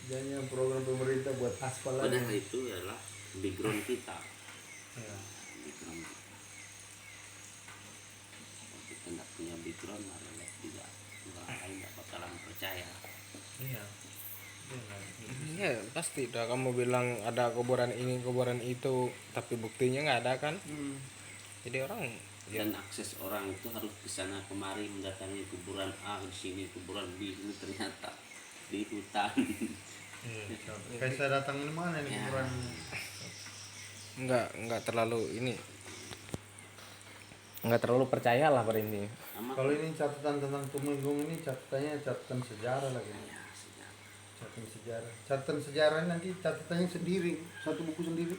Speaker 3: Jangan program pemerintah buat aspal
Speaker 2: Padahal
Speaker 3: aja.
Speaker 2: itu adalah background kita.
Speaker 3: Ya.
Speaker 2: Background kita. Kalau kita nggak punya background, malah tidak, orang lain nggak bakalan percaya.
Speaker 3: Iya.
Speaker 4: Iya pasti dah, kamu bilang ada kuburan ini kuburan itu tapi buktinya nggak ada kan. Jadi orang
Speaker 2: Dan akses orang itu harus ke sana kemari mendatangi kuburan A, di sini kuburan B, ini ternyata di hutan.
Speaker 3: Kayak saya datang di mana nih
Speaker 2: Ya.
Speaker 3: kuburan?
Speaker 4: nggak terlalu ini, nggak terlalu percaya lah pada ini.
Speaker 2: Sama
Speaker 3: Kalau ini catatan tentang Temenggung ini catatannya catatan sejarah lagi.
Speaker 2: ya, sejarah.
Speaker 3: Catatan sejarah nanti catatannya sendiri, satu buku sendiri.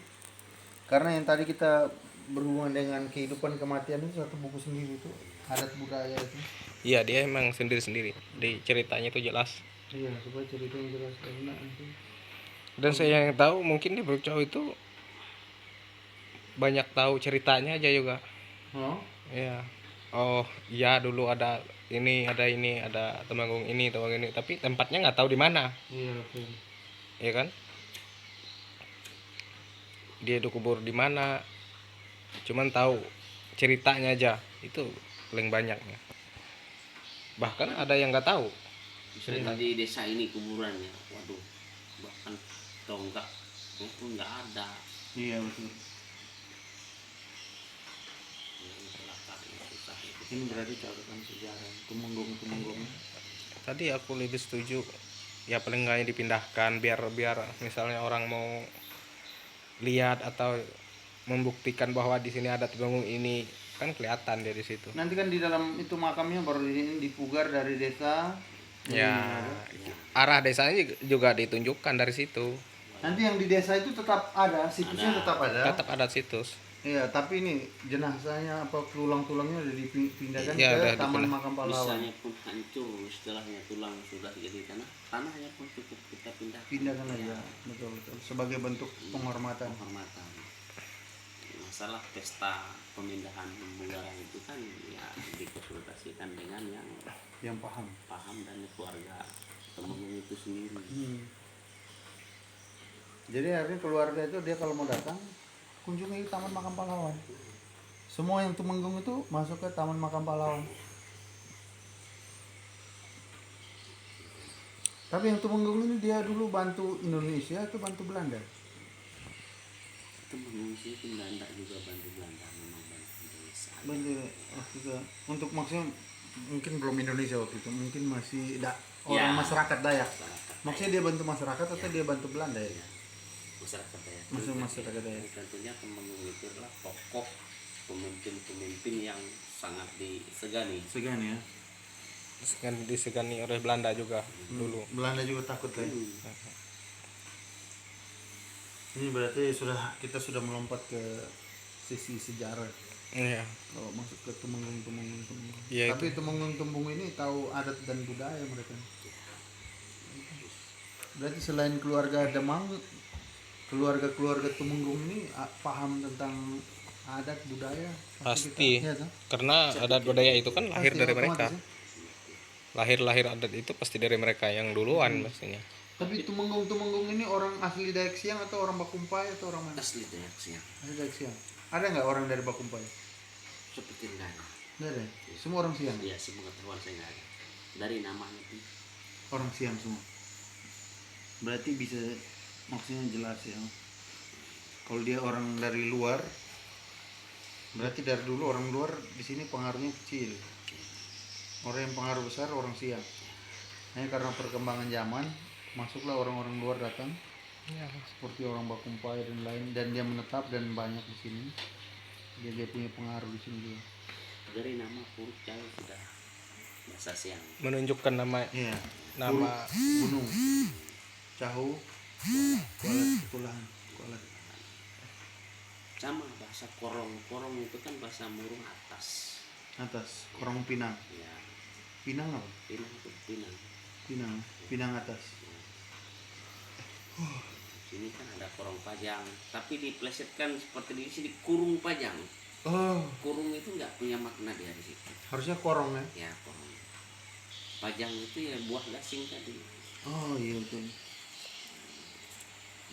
Speaker 3: Karena yang tadi kita berhubungan dengan kehidupan kematian itu satu buku sendiri itu, adat budaya itu.
Speaker 4: Iya dia emang sendiri di ceritanya itu jelas.
Speaker 3: Iya, supaya ceritanya jelas karena nanti.
Speaker 4: Dan saya yang tahu mungkin di Brukcau itu banyak tahu ceritanya aja juga.
Speaker 3: Oh,
Speaker 4: Iya. Oh iya dulu ada ini ada Temenggung ini tapi tempatnya nggak tahu di mana.
Speaker 3: iya betul.
Speaker 4: Iya kan, dia dikubur di mana cuman tahu ceritanya aja, itu paling banyaknya. Bahkan ada yang nggak tahu.
Speaker 2: Misalnya di desa ini kuburannya, waduh, bahkan tonggak itu nggak ada.
Speaker 3: Iya betul.
Speaker 2: Susah itu.
Speaker 3: Ini berarti catatan sejarah Temenggung.
Speaker 4: Tadi aku lebih setuju ya paling nggak dipindahkan biar misalnya orang mau lihat atau membuktikan bahwa di sini ada Temenggung ini kan kelihatan dia di situ.
Speaker 3: Nanti kan di dalam itu makamnya baru ini dipugar dari desa.
Speaker 4: Ya arah desanya juga ditunjukkan dari situ.
Speaker 3: Nanti yang di desa itu tetap ada, situsnya tetap ada.
Speaker 4: Tetap ada situs.
Speaker 3: Iya, tapi ini jenazahnya apa tulang-tulangnya udah dipindahkan
Speaker 4: Iya,
Speaker 3: ke
Speaker 4: udah
Speaker 3: Taman
Speaker 4: dipindah.
Speaker 3: Makam Pahlawan.
Speaker 2: Misalnya pun hancur setelahnya tulang sudah jadi tanahnya pun cukup kita
Speaker 3: Pindahkan aja, betul betul. Sebagai bentuk penghormatan.
Speaker 2: penghormatan. Masalah pesta pemindahan Bulgarang itu kan ya dikonsultasikan dengan yang
Speaker 3: Yang paham.
Speaker 2: paham dan keluarga Temenggung itu sendiri.
Speaker 3: Jadi akhirnya keluarga itu dia kalau mau datang kunjungi Taman Makam Pahlawan. Semua yang Temenggung itu masuk ke Taman Makam Pahlawan. Tapi yang Temenggung ini dia dulu bantu Indonesia atau bantu Belanda?
Speaker 2: Temenggung sih itu Belanda juga bantu Belanda, memang bantu Indonesia.
Speaker 3: Bantu juga untuk maksudnya mungkin belum Indonesia waktu itu, mungkin masih orang
Speaker 2: Ya.
Speaker 3: masyarakat Dayak.
Speaker 2: Masyarakat
Speaker 3: Maksudnya dia bantu masyarakat atau dia bantu Belanda ya?
Speaker 2: masyarakat Dayak.
Speaker 3: Masyarakat Dayak.
Speaker 2: Tentunya Temenggung itu adalah tokoh pemimpin yang sangat disegani.
Speaker 3: Segan ya.
Speaker 4: Disegani oleh Belanda juga dulu.
Speaker 3: Belanda juga takut ya. Ini berarti kita sudah melompat ke sisi sejarah.
Speaker 4: Iya.
Speaker 3: Kalau masuk ke Temenggung.
Speaker 4: Iya,
Speaker 3: Tapi Temenggung ini tahu adat dan budaya mereka. Berarti selain keluarga Demang, keluarga Temenggung ini paham tentang adat budaya.
Speaker 4: Pasti.
Speaker 3: Iya, toh?
Speaker 4: Karena adat budaya itu kan lahir
Speaker 3: Pasti,
Speaker 4: dari
Speaker 3: otomatis
Speaker 4: mereka.
Speaker 3: ya.
Speaker 4: Lahir adat itu pasti dari mereka yang duluan pastinya.
Speaker 3: Tapi Temenggung ini orang asli Dayak Siang atau orang Bakumpai atau orang mana?
Speaker 2: Asli Dayak Siang.
Speaker 3: Asli Dayak Siang. Ada nggak orang dari Bakumpai?
Speaker 2: Seperti enggak ada.
Speaker 3: Nggak ada. Semua orang Siang.
Speaker 2: Ya, sepengetahuan saya enggak ada. Dari namanya itu
Speaker 3: Orang Siang semua. Berarti bisa maksudnya jelas ya. Kalau dia orang dari luar, berarti dari dulu orang luar di sini pengaruhnya kecil. Orang yang pengaruh besar orang Siang. Hanya karena perkembangan zaman, masuklah orang-orang luar datang. Seperti orang Bakumpai dan lain, dan dia menetap dan banyak di sini. Dia punya pengaruh di sini juga.
Speaker 2: dari nama Purcai sudah bahasa Siang.
Speaker 4: Menunjukkan nama
Speaker 3: Iya.
Speaker 4: nama
Speaker 3: Gunung, Cahu, Kualat Kepulauan, Kualat.
Speaker 2: Sama bahasa korong itu kan bahasa Murung atas.
Speaker 3: Atas, Korong Pinang.
Speaker 2: Ya,
Speaker 3: Pinang apa?
Speaker 2: Pinang itu Pinang.
Speaker 3: Pinang atas.
Speaker 2: Sini kan ada korong pajang, tapi diplesetkan seperti di sini kurung pajang.
Speaker 3: Oh,
Speaker 2: Kurung itu nggak punya makna dia di situ.
Speaker 3: harusnya korong ya?
Speaker 2: Ya, korong. Pajang itu ya buah gasing tadi.
Speaker 3: Oh iya betul.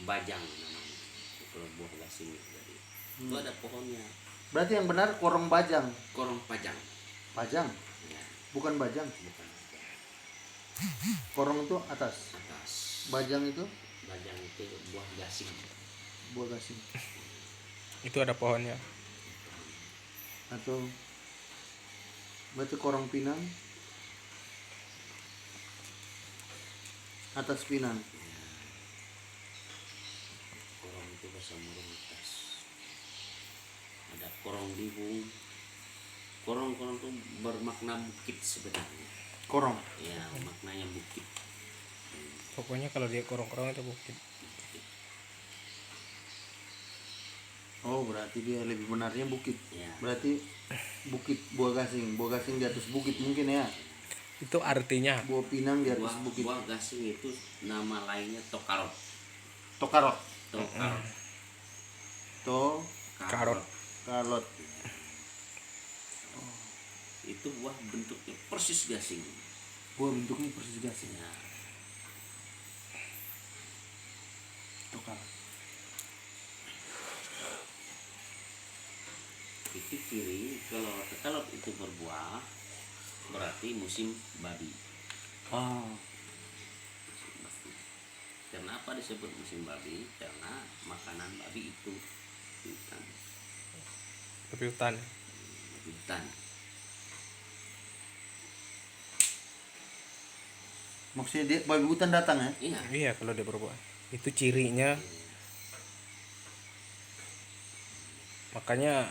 Speaker 2: Bajang namanya. Kalau buah gasing itu tadi. Itu ada pohonnya.
Speaker 3: Berarti yang benar korong bajang.
Speaker 2: Korong pajang.
Speaker 3: Bajang,
Speaker 2: Ya,
Speaker 3: bukan bajang.
Speaker 2: bukan
Speaker 3: Korong itu atas.
Speaker 2: atas.
Speaker 3: Bajang itu
Speaker 2: Bajang itu buah gasing.
Speaker 3: buah gasing.
Speaker 4: itu ada pohonnya.
Speaker 3: Atau berarti korong Pinang, atas Pinang.
Speaker 2: Korong itu bahasa Murung atas. Ada korong dibung. Korong itu bermakna bukit sebenarnya.
Speaker 3: Korong.
Speaker 2: Ya, maknanya bukit.
Speaker 4: Pokoknya kalau dia korong-korong itu bukit.
Speaker 3: Oh berarti dia lebih benarnya bukit.
Speaker 2: Ya.
Speaker 3: Berarti bukit buah gasing. Buah gasing di atas bukit mungkin ya.
Speaker 4: Itu artinya
Speaker 3: Buah Pinang di atas
Speaker 2: Buah,
Speaker 3: bukit.
Speaker 2: buah gasing itu nama lainnya tokarot.
Speaker 3: Tokarot.
Speaker 2: Tokarot.
Speaker 4: karot.
Speaker 3: Kalot.
Speaker 2: Itu buah bentuknya persis gasing.
Speaker 3: Buah bentuknya persis gasing.
Speaker 2: Ya.
Speaker 3: Tokarot.
Speaker 2: Itu ciri kalau itu berbuah berarti musim babi.
Speaker 3: Ah.
Speaker 2: Kenapa disebut musim babi? Karena makanan babi itu hutan.
Speaker 4: Tapi hutan.
Speaker 2: Hutan.
Speaker 3: Maksudnya dia babi hutan datang ya?
Speaker 2: Iya.
Speaker 4: Iya, kalau dia berbuah. Itu cirinya. Makanya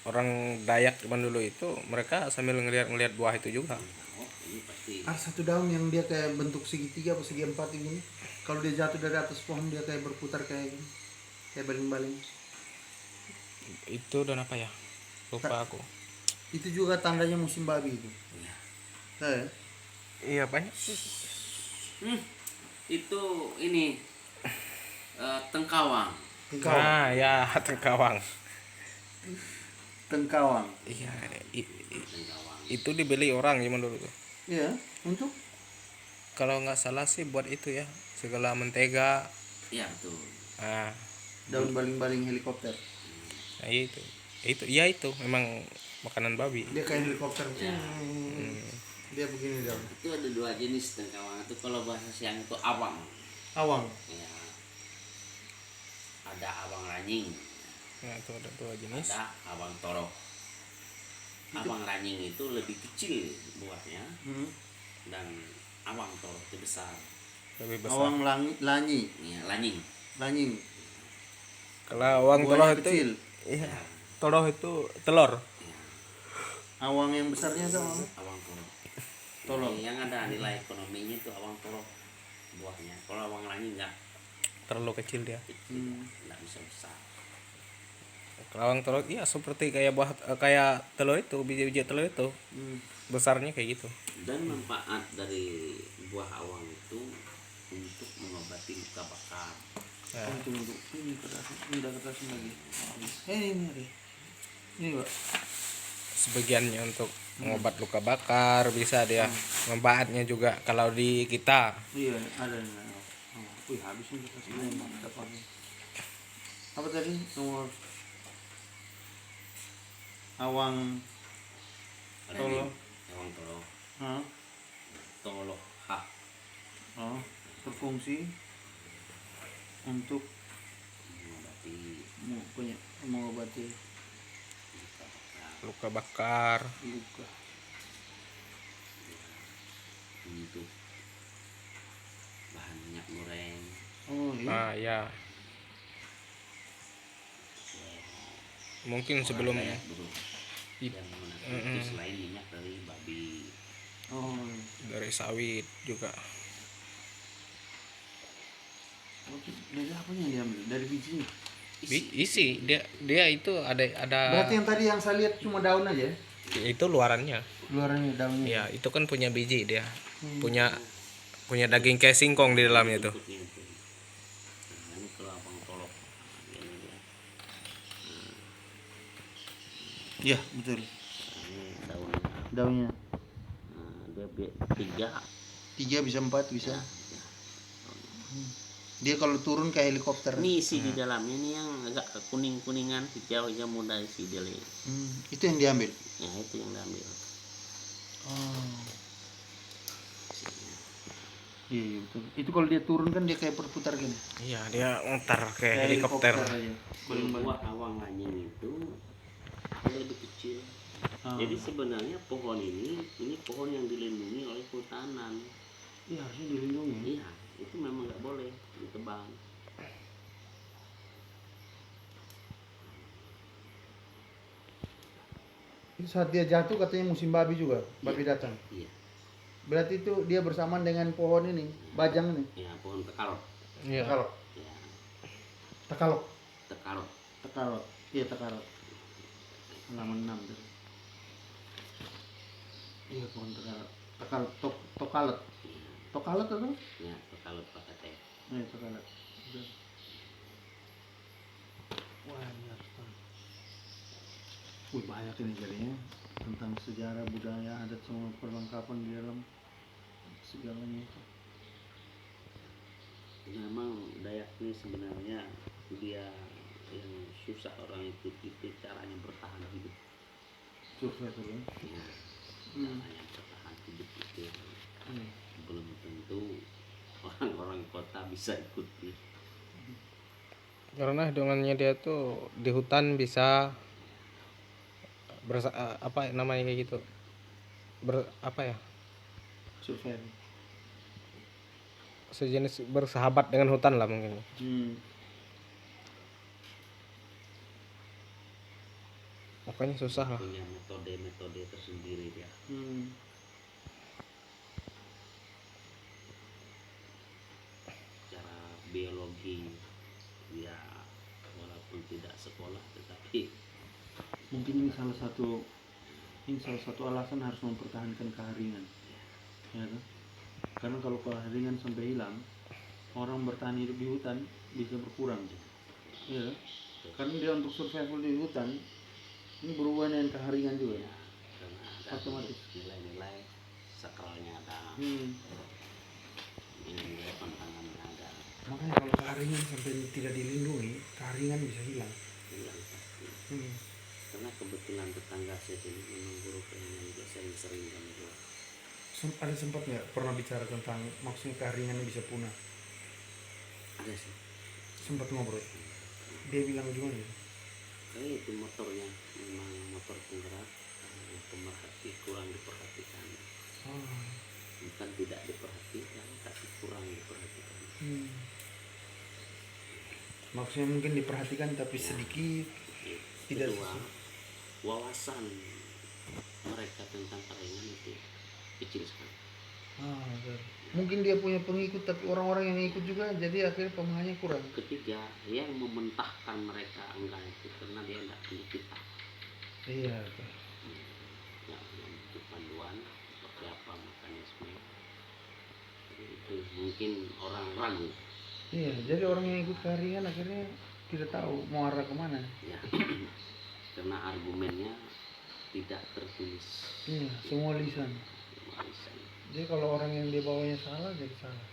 Speaker 4: orang Dayak zaman dulu itu mereka sambil ngelihat buah itu juga.
Speaker 2: Oh, ini pasti.
Speaker 3: Ada satu daun yang dia kayak bentuk segitiga atau segi empat ini. Kalau dia jatuh dari atas pohon dia kayak berputar kayak gini. Kayak baling-baling.
Speaker 4: Itu dan apa ya? Lupa aku.
Speaker 3: Itu juga tandanya musim babi itu.
Speaker 2: Iya.
Speaker 3: Nah,
Speaker 4: Iya banyak.
Speaker 2: Itu ini tengkawang.
Speaker 3: tengkawang.
Speaker 4: Nah, ya tengkawang.
Speaker 3: Tengkawang.
Speaker 4: Iya,
Speaker 2: Tengkawang.
Speaker 4: itu dibeli orang zaman dulu tuh.
Speaker 3: Iya, untuk
Speaker 4: Kalau nggak salah sih buat itu ya, segala mentega.
Speaker 2: Iya betul.
Speaker 4: Nah,
Speaker 3: daun baling-baling helikopter.
Speaker 4: nah itu iya itu memang makanan babi.
Speaker 3: Dia kayak helikopter.
Speaker 2: Ya.
Speaker 3: Dia begini daun.
Speaker 2: Itu ada dua jenis tengkawang itu, kalau bahasa siang itu awang.
Speaker 3: Awang.
Speaker 2: Ya. Ada awang ranying,
Speaker 4: Nah, itu ada dua jenis.
Speaker 2: ada awang torok. Awang ranying itu lebih kecil buahnya,
Speaker 3: Hmm.
Speaker 2: dan awang torok itu besar.
Speaker 4: Lebih besar.
Speaker 3: Awang lanyi.
Speaker 2: Ya, lanying.
Speaker 3: Lanying.
Speaker 4: Kalau awang
Speaker 3: Buahnya
Speaker 4: toloh itu,
Speaker 3: kecil.
Speaker 4: iya, toloh itu telur.
Speaker 2: Ya,
Speaker 3: Awang yang besarnya itu awang.
Speaker 2: awang torok.
Speaker 3: Torok.
Speaker 2: Yang ada nilai ekonominya itu awang torok buahnya. Kalau awang ranying enggak
Speaker 4: Terlalu kecil dia.
Speaker 2: kecil, enggak bisa besar.
Speaker 4: Kalau awang toloh iya seperti kayak buah kayak telur itu, biji-biji telur itu. Besarnya kayak gitu.
Speaker 2: Dan manfaat dari buah awang itu untuk mengobati luka bakar.
Speaker 4: Nah,
Speaker 3: Untuk ini kertas, ini udah kertas lagi. Ini ada. Ini Pak.
Speaker 4: sebagiannya untuk mengobat luka bakar bisa dia. Manfaatnya juga kalau di kita.
Speaker 3: Iya, ada. Wih, habis nih kertasnya emang dapat. Apa tadi nomor awang
Speaker 2: Ranying, awang torok,
Speaker 3: Hah?
Speaker 2: tolok hak.
Speaker 3: Oh, berfungsi untuk
Speaker 2: Mengobati
Speaker 3: mengobati
Speaker 2: luka bakar,
Speaker 4: Luka bakar.
Speaker 3: luka.
Speaker 2: untuk bahan minyak goreng.
Speaker 3: Oh iya.
Speaker 4: Nah, ya. Mungkin sebelum
Speaker 2: Orang Dayak dulu yang menggunakan itu selain minyak dari babi.
Speaker 3: Oh,
Speaker 4: dari sawit juga.
Speaker 3: dari apanya yang diambil? Dari bijinya.
Speaker 4: Isi dia itu ada
Speaker 3: Berarti yang tadi yang saya lihat cuma daun aja ya?
Speaker 4: itu luarannya.
Speaker 3: Luarannya daunnya.
Speaker 4: Ya, itu kan punya biji dia. Punya daging kayak singkong di dalamnya itu.
Speaker 2: Bentuknya itu. Nah, ini kalau abang tolok. Ini dia.
Speaker 3: Iya, betul.
Speaker 2: Ini daunnya.
Speaker 3: Daunnya.
Speaker 2: Nah, dia 3.
Speaker 3: 3 bisa 4 bisa. Dia kalau turun kayak helikopter.
Speaker 2: Ini isi di dalamnya ini yang agak kuning-kuningan, hijau-hijau muda isi dia.
Speaker 3: Itu yang diambil.
Speaker 2: Ya itu yang diambil.
Speaker 3: Oh. Iya, betul. Itu kalau dia turun kan dia kayak berputar gini.
Speaker 4: Iya, dia mutar kayak helikopter.
Speaker 3: aja.
Speaker 2: Kalau buah awang ranying itu dia lebih kecil. Jadi sebenarnya pohon ini pohon yang dilindungi oleh kehutanan.
Speaker 3: Iya, harusnya dilindungi.
Speaker 2: Iya, itu memang nggak boleh ditebang.
Speaker 3: Itu saat dia jatuh katanya musim babi juga, babi datang.
Speaker 2: Iya,
Speaker 3: Berarti itu dia bersamaan dengan pohon ini, bajang ini.
Speaker 2: ya pohon tekalot.
Speaker 4: Iya.
Speaker 3: Tekalok.
Speaker 2: Ya,
Speaker 3: Tekalok.
Speaker 2: tekalot.
Speaker 3: Tekalok. Iya, tekalok. Halaman 6 tuh. Iya, pohon tekalok. Tokalot. Tokalot atau?
Speaker 2: Ya, tekalot pakai teh.
Speaker 3: Iya, tokalot. Betul. Wah, ini harus tahu. Wih, banyak ini jadinya tentang sejarah, budaya, adat, semua perlengkapan di dalam segalanya itu.
Speaker 2: Memang Dayak ini sebenarnya dia yang susah orang ikut itu caranya bertahan hidup.
Speaker 3: Survei tuh kan.
Speaker 2: Ya, caranya bertahan hidup itu belum tentu orang-orang kota bisa ikuti.
Speaker 4: Karena hitungannya dia tuh di hutan bisa apa namanya kayak gitu. Apa ya?
Speaker 3: Survei.
Speaker 4: Sejenis bersahabat dengan hutan lah mungkin. Pokoknya susah lah.
Speaker 2: Punya metode-metode tersendiri dia. Cara biologi dia walaupun walaupun tidak sekolah tetapi
Speaker 3: Mungkin ini salah satu alasan harus mempertahankan keharingan. Ya kan? Karena kalau keharingan sampai hilang, orang bertahan hidup di hutan bisa berkurang. Ya kan? Karena dia untuk survival di hutan ini berhubungan dengan keharingan juga.
Speaker 2: karena ada
Speaker 3: Otomatis.
Speaker 2: nilai-nilai sakralnya ada,
Speaker 3: Hmm.
Speaker 2: nilai-nilai pantangannya ada,
Speaker 3: Makanya kalau keharingan sampai tidak dilindungi, keharingan bisa hilang.
Speaker 2: hilang pasti.
Speaker 3: Hmm.
Speaker 2: Karena kebetulan tetangga saya sini memang guru keilmuan juga sering-sering kan juga.
Speaker 3: Ada sempat nggak pernah bicara tentang maksudnya keharingan yang bisa punah?
Speaker 2: Ada sih,
Speaker 3: Sempat ngobrol. Dia bilang gimana?
Speaker 2: kayak itu motornya memang motor penggerak yang kurang diperhatikan,
Speaker 3: Ah.
Speaker 2: bukan tidak diperhatikan tapi kurang diperhatikan.
Speaker 3: Hmm. Maksudnya mungkin diperhatikan tapi sedikit. Tidak
Speaker 2: Kedua, wawasan mereka tentang keharingan itu kecil sekali.
Speaker 3: Betul. Mungkin dia punya pengikut tapi orang-orang yang ikut juga jadi akhirnya pemahamannya kurang.
Speaker 2: Ketiga, yang mementahkan mereka enggak itu karena dia tidak punya kita,
Speaker 3: Iya. Betul.
Speaker 2: nggak punya panduan seperti apa mekanisme. Jadi itu mungkin orang ragu,
Speaker 3: Iya, jadi orang yang ikut keharingan akhirnya tidak tahu mau arah kemana.
Speaker 2: ya, karena argumennya tidak tertulis.
Speaker 3: Iya, semua lisan.
Speaker 2: Warisan.
Speaker 3: Jadi kalau orang yang dia bawanya salah jadi salah.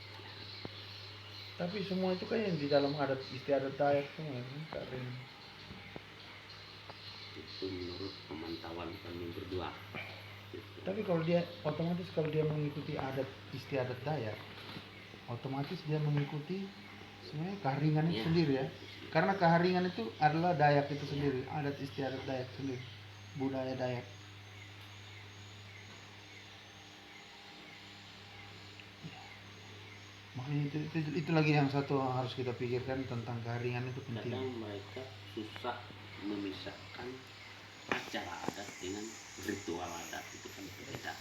Speaker 3: Tapi semua itu kan yang di dalam adat istiadat Dayak semua kan keharingan.
Speaker 2: Itu menurut pemantauan kami berdua. Gitu.
Speaker 3: Tapi kalau dia otomatis kalau dia mengikuti adat istiadat Dayak, otomatis dia mengikuti sebenarnya keharingan itu
Speaker 2: Iya.
Speaker 3: sendiri ya. Karena keharingan itu adalah Dayak itu sendiri, adat istiadat Dayak sendiri, budaya Dayak. Makanya itu lagi yang satu yang harus kita pikirkan tentang keharingan itu penting.
Speaker 2: Kadang mereka susah memisahkan acara adat dengan ritual adat, itu kan berbeda.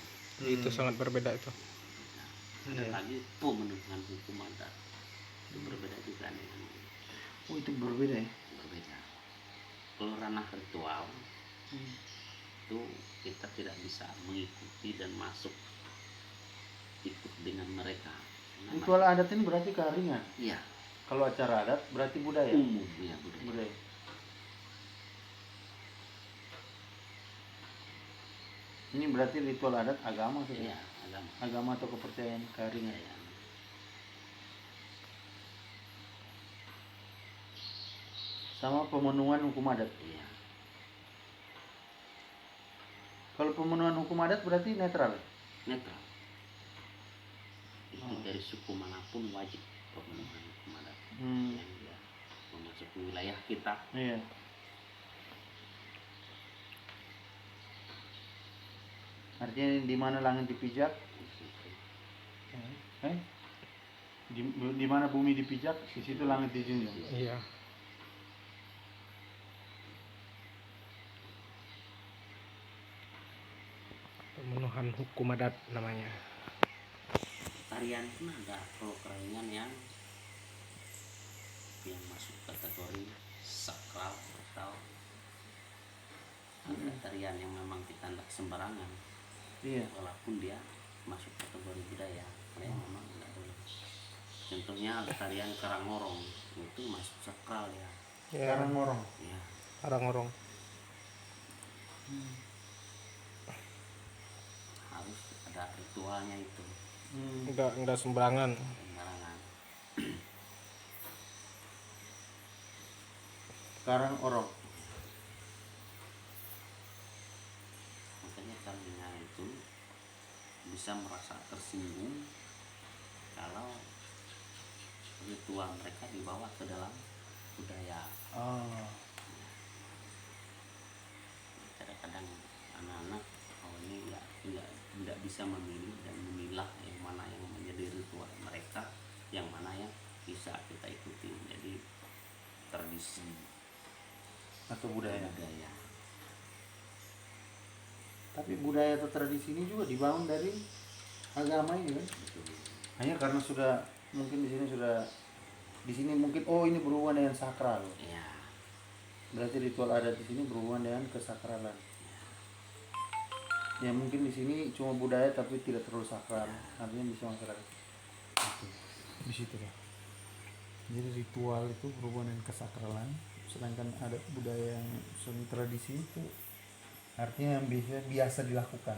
Speaker 4: Itu sangat berbeda itu.
Speaker 2: Nah, ada
Speaker 3: Iya.
Speaker 2: lagi pemenuhan hukum adat, itu berbeda juga dengan
Speaker 3: Oh itu berbeda ya.
Speaker 2: berbeda. Kalau ranah ritual itu kita tidak bisa mengikuti dan masuk ikut dengan mereka. Karena
Speaker 3: Ritual adat ini berarti keharingan.
Speaker 2: iya,
Speaker 3: Kalau acara adat berarti budaya.
Speaker 2: umum ya budaya.
Speaker 3: Budaya. Ini berarti ritual adat agama saja.
Speaker 2: Iya, agama.
Speaker 3: Agama atau kepercayaan keharingan.
Speaker 2: Iya.
Speaker 3: Sama pemenuhan hukum adat.
Speaker 2: Iya.
Speaker 3: Kalau pemenuhan hukum adat berarti netral.
Speaker 2: Netral. Itu dari suku manapun wajib pemenuhan hukum adat. Yang dia memasuki wilayah kita.
Speaker 3: Iya. Artinya di mana langit dipijak, di mana bumi dipijak, di situ langit dijunjung.
Speaker 4: Iya. Pemenuhan hukum adat namanya.
Speaker 2: Tarian pun ada kalau kerengan yang masuk kategori sakral atau ada tarian yang memang kita tidak sembarangan.
Speaker 3: Iya.
Speaker 2: Walaupun dia masuk kategori budaya, karena memang tidak boleh. Contohnya tarian Karangorong itu masuk sakral ya.
Speaker 3: Sekarang orang.
Speaker 2: Ya,
Speaker 4: Orang-orang.
Speaker 2: harus ada ritualnya itu.
Speaker 4: Enggak sembarangan.
Speaker 2: Sembarangan.
Speaker 3: Sekarang orang.
Speaker 2: Makanya kalinya itu bisa merasa tersinggung kalau ritual mereka dibawa ke dalam budaya.
Speaker 3: Oh.
Speaker 2: Kadang-kadang anak-anak ini tidak bisa memilih dan memilah yang mana yang menjadi ritual mereka, yang mana yang bisa kita ikuti menjadi tradisi
Speaker 3: Atau budaya.
Speaker 2: budaya.
Speaker 3: Tapi budaya atau tradisi ini juga dibangun dari agama ini kan.
Speaker 2: Betul.
Speaker 3: Hanya karena sudah mungkin di sini mungkin oh ini berhubungan dengan sakral.
Speaker 2: Ya,
Speaker 3: Berarti ritual adat di sini berhubungan dengan kesakralan. Ya mungkin di sini cuma budaya tapi tidak terlalu sakral. Artinya bisa masyarakat. Itu. Di situ lah. Jadi ritual itu berhubungan dengan kesakralan, sedangkan adat budaya yang seni tradisi itu artinya yang biasa dilakukan.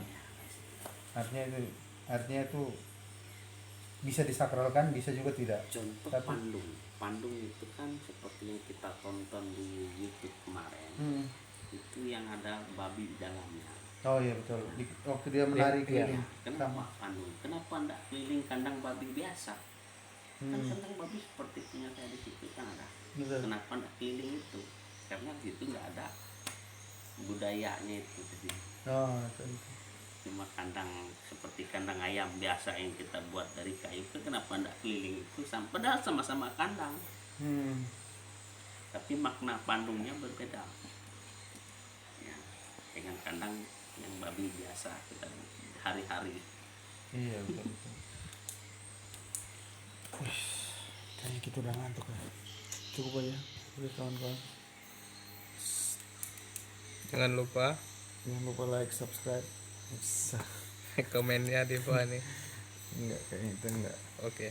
Speaker 3: Artinya itu bisa disakralkan, bisa juga tidak.
Speaker 2: Contoh Pandung itu kan seperti yang kita tonton di YouTube kemarin. Itu yang ada babi di dalamnya.
Speaker 3: Oh iya betul. Waktu dia menari keliling.
Speaker 2: Kenapa Pandung? Kenapa enggak keliling kandang babi biasa? Kan kandang babi seperti punya saya di situ kan ada.
Speaker 3: Betul.
Speaker 2: Kenapa enggak keliling itu? Karena di situ enggak ada budayanya itu tadi.
Speaker 3: Oh itu.
Speaker 2: Cuma kandang seperti kandang ayam biasa yang kita buat dari kayu itu kenapa enggak keliling itu padahal sama-sama kandang, tapi makna Pandungnya berbeda ya, dengan kandang yang babi biasa kita hari-hari.
Speaker 3: Iya betul. Kayaknya kita udah ngantuk ya. Cukup aja. Udah kawan-kawan.
Speaker 4: Jangan lupa
Speaker 3: Jangan lupa like, subscribe.
Speaker 4: komennya di bawah nih.
Speaker 3: Enggak, kayaknya itu enggak.
Speaker 4: Oke.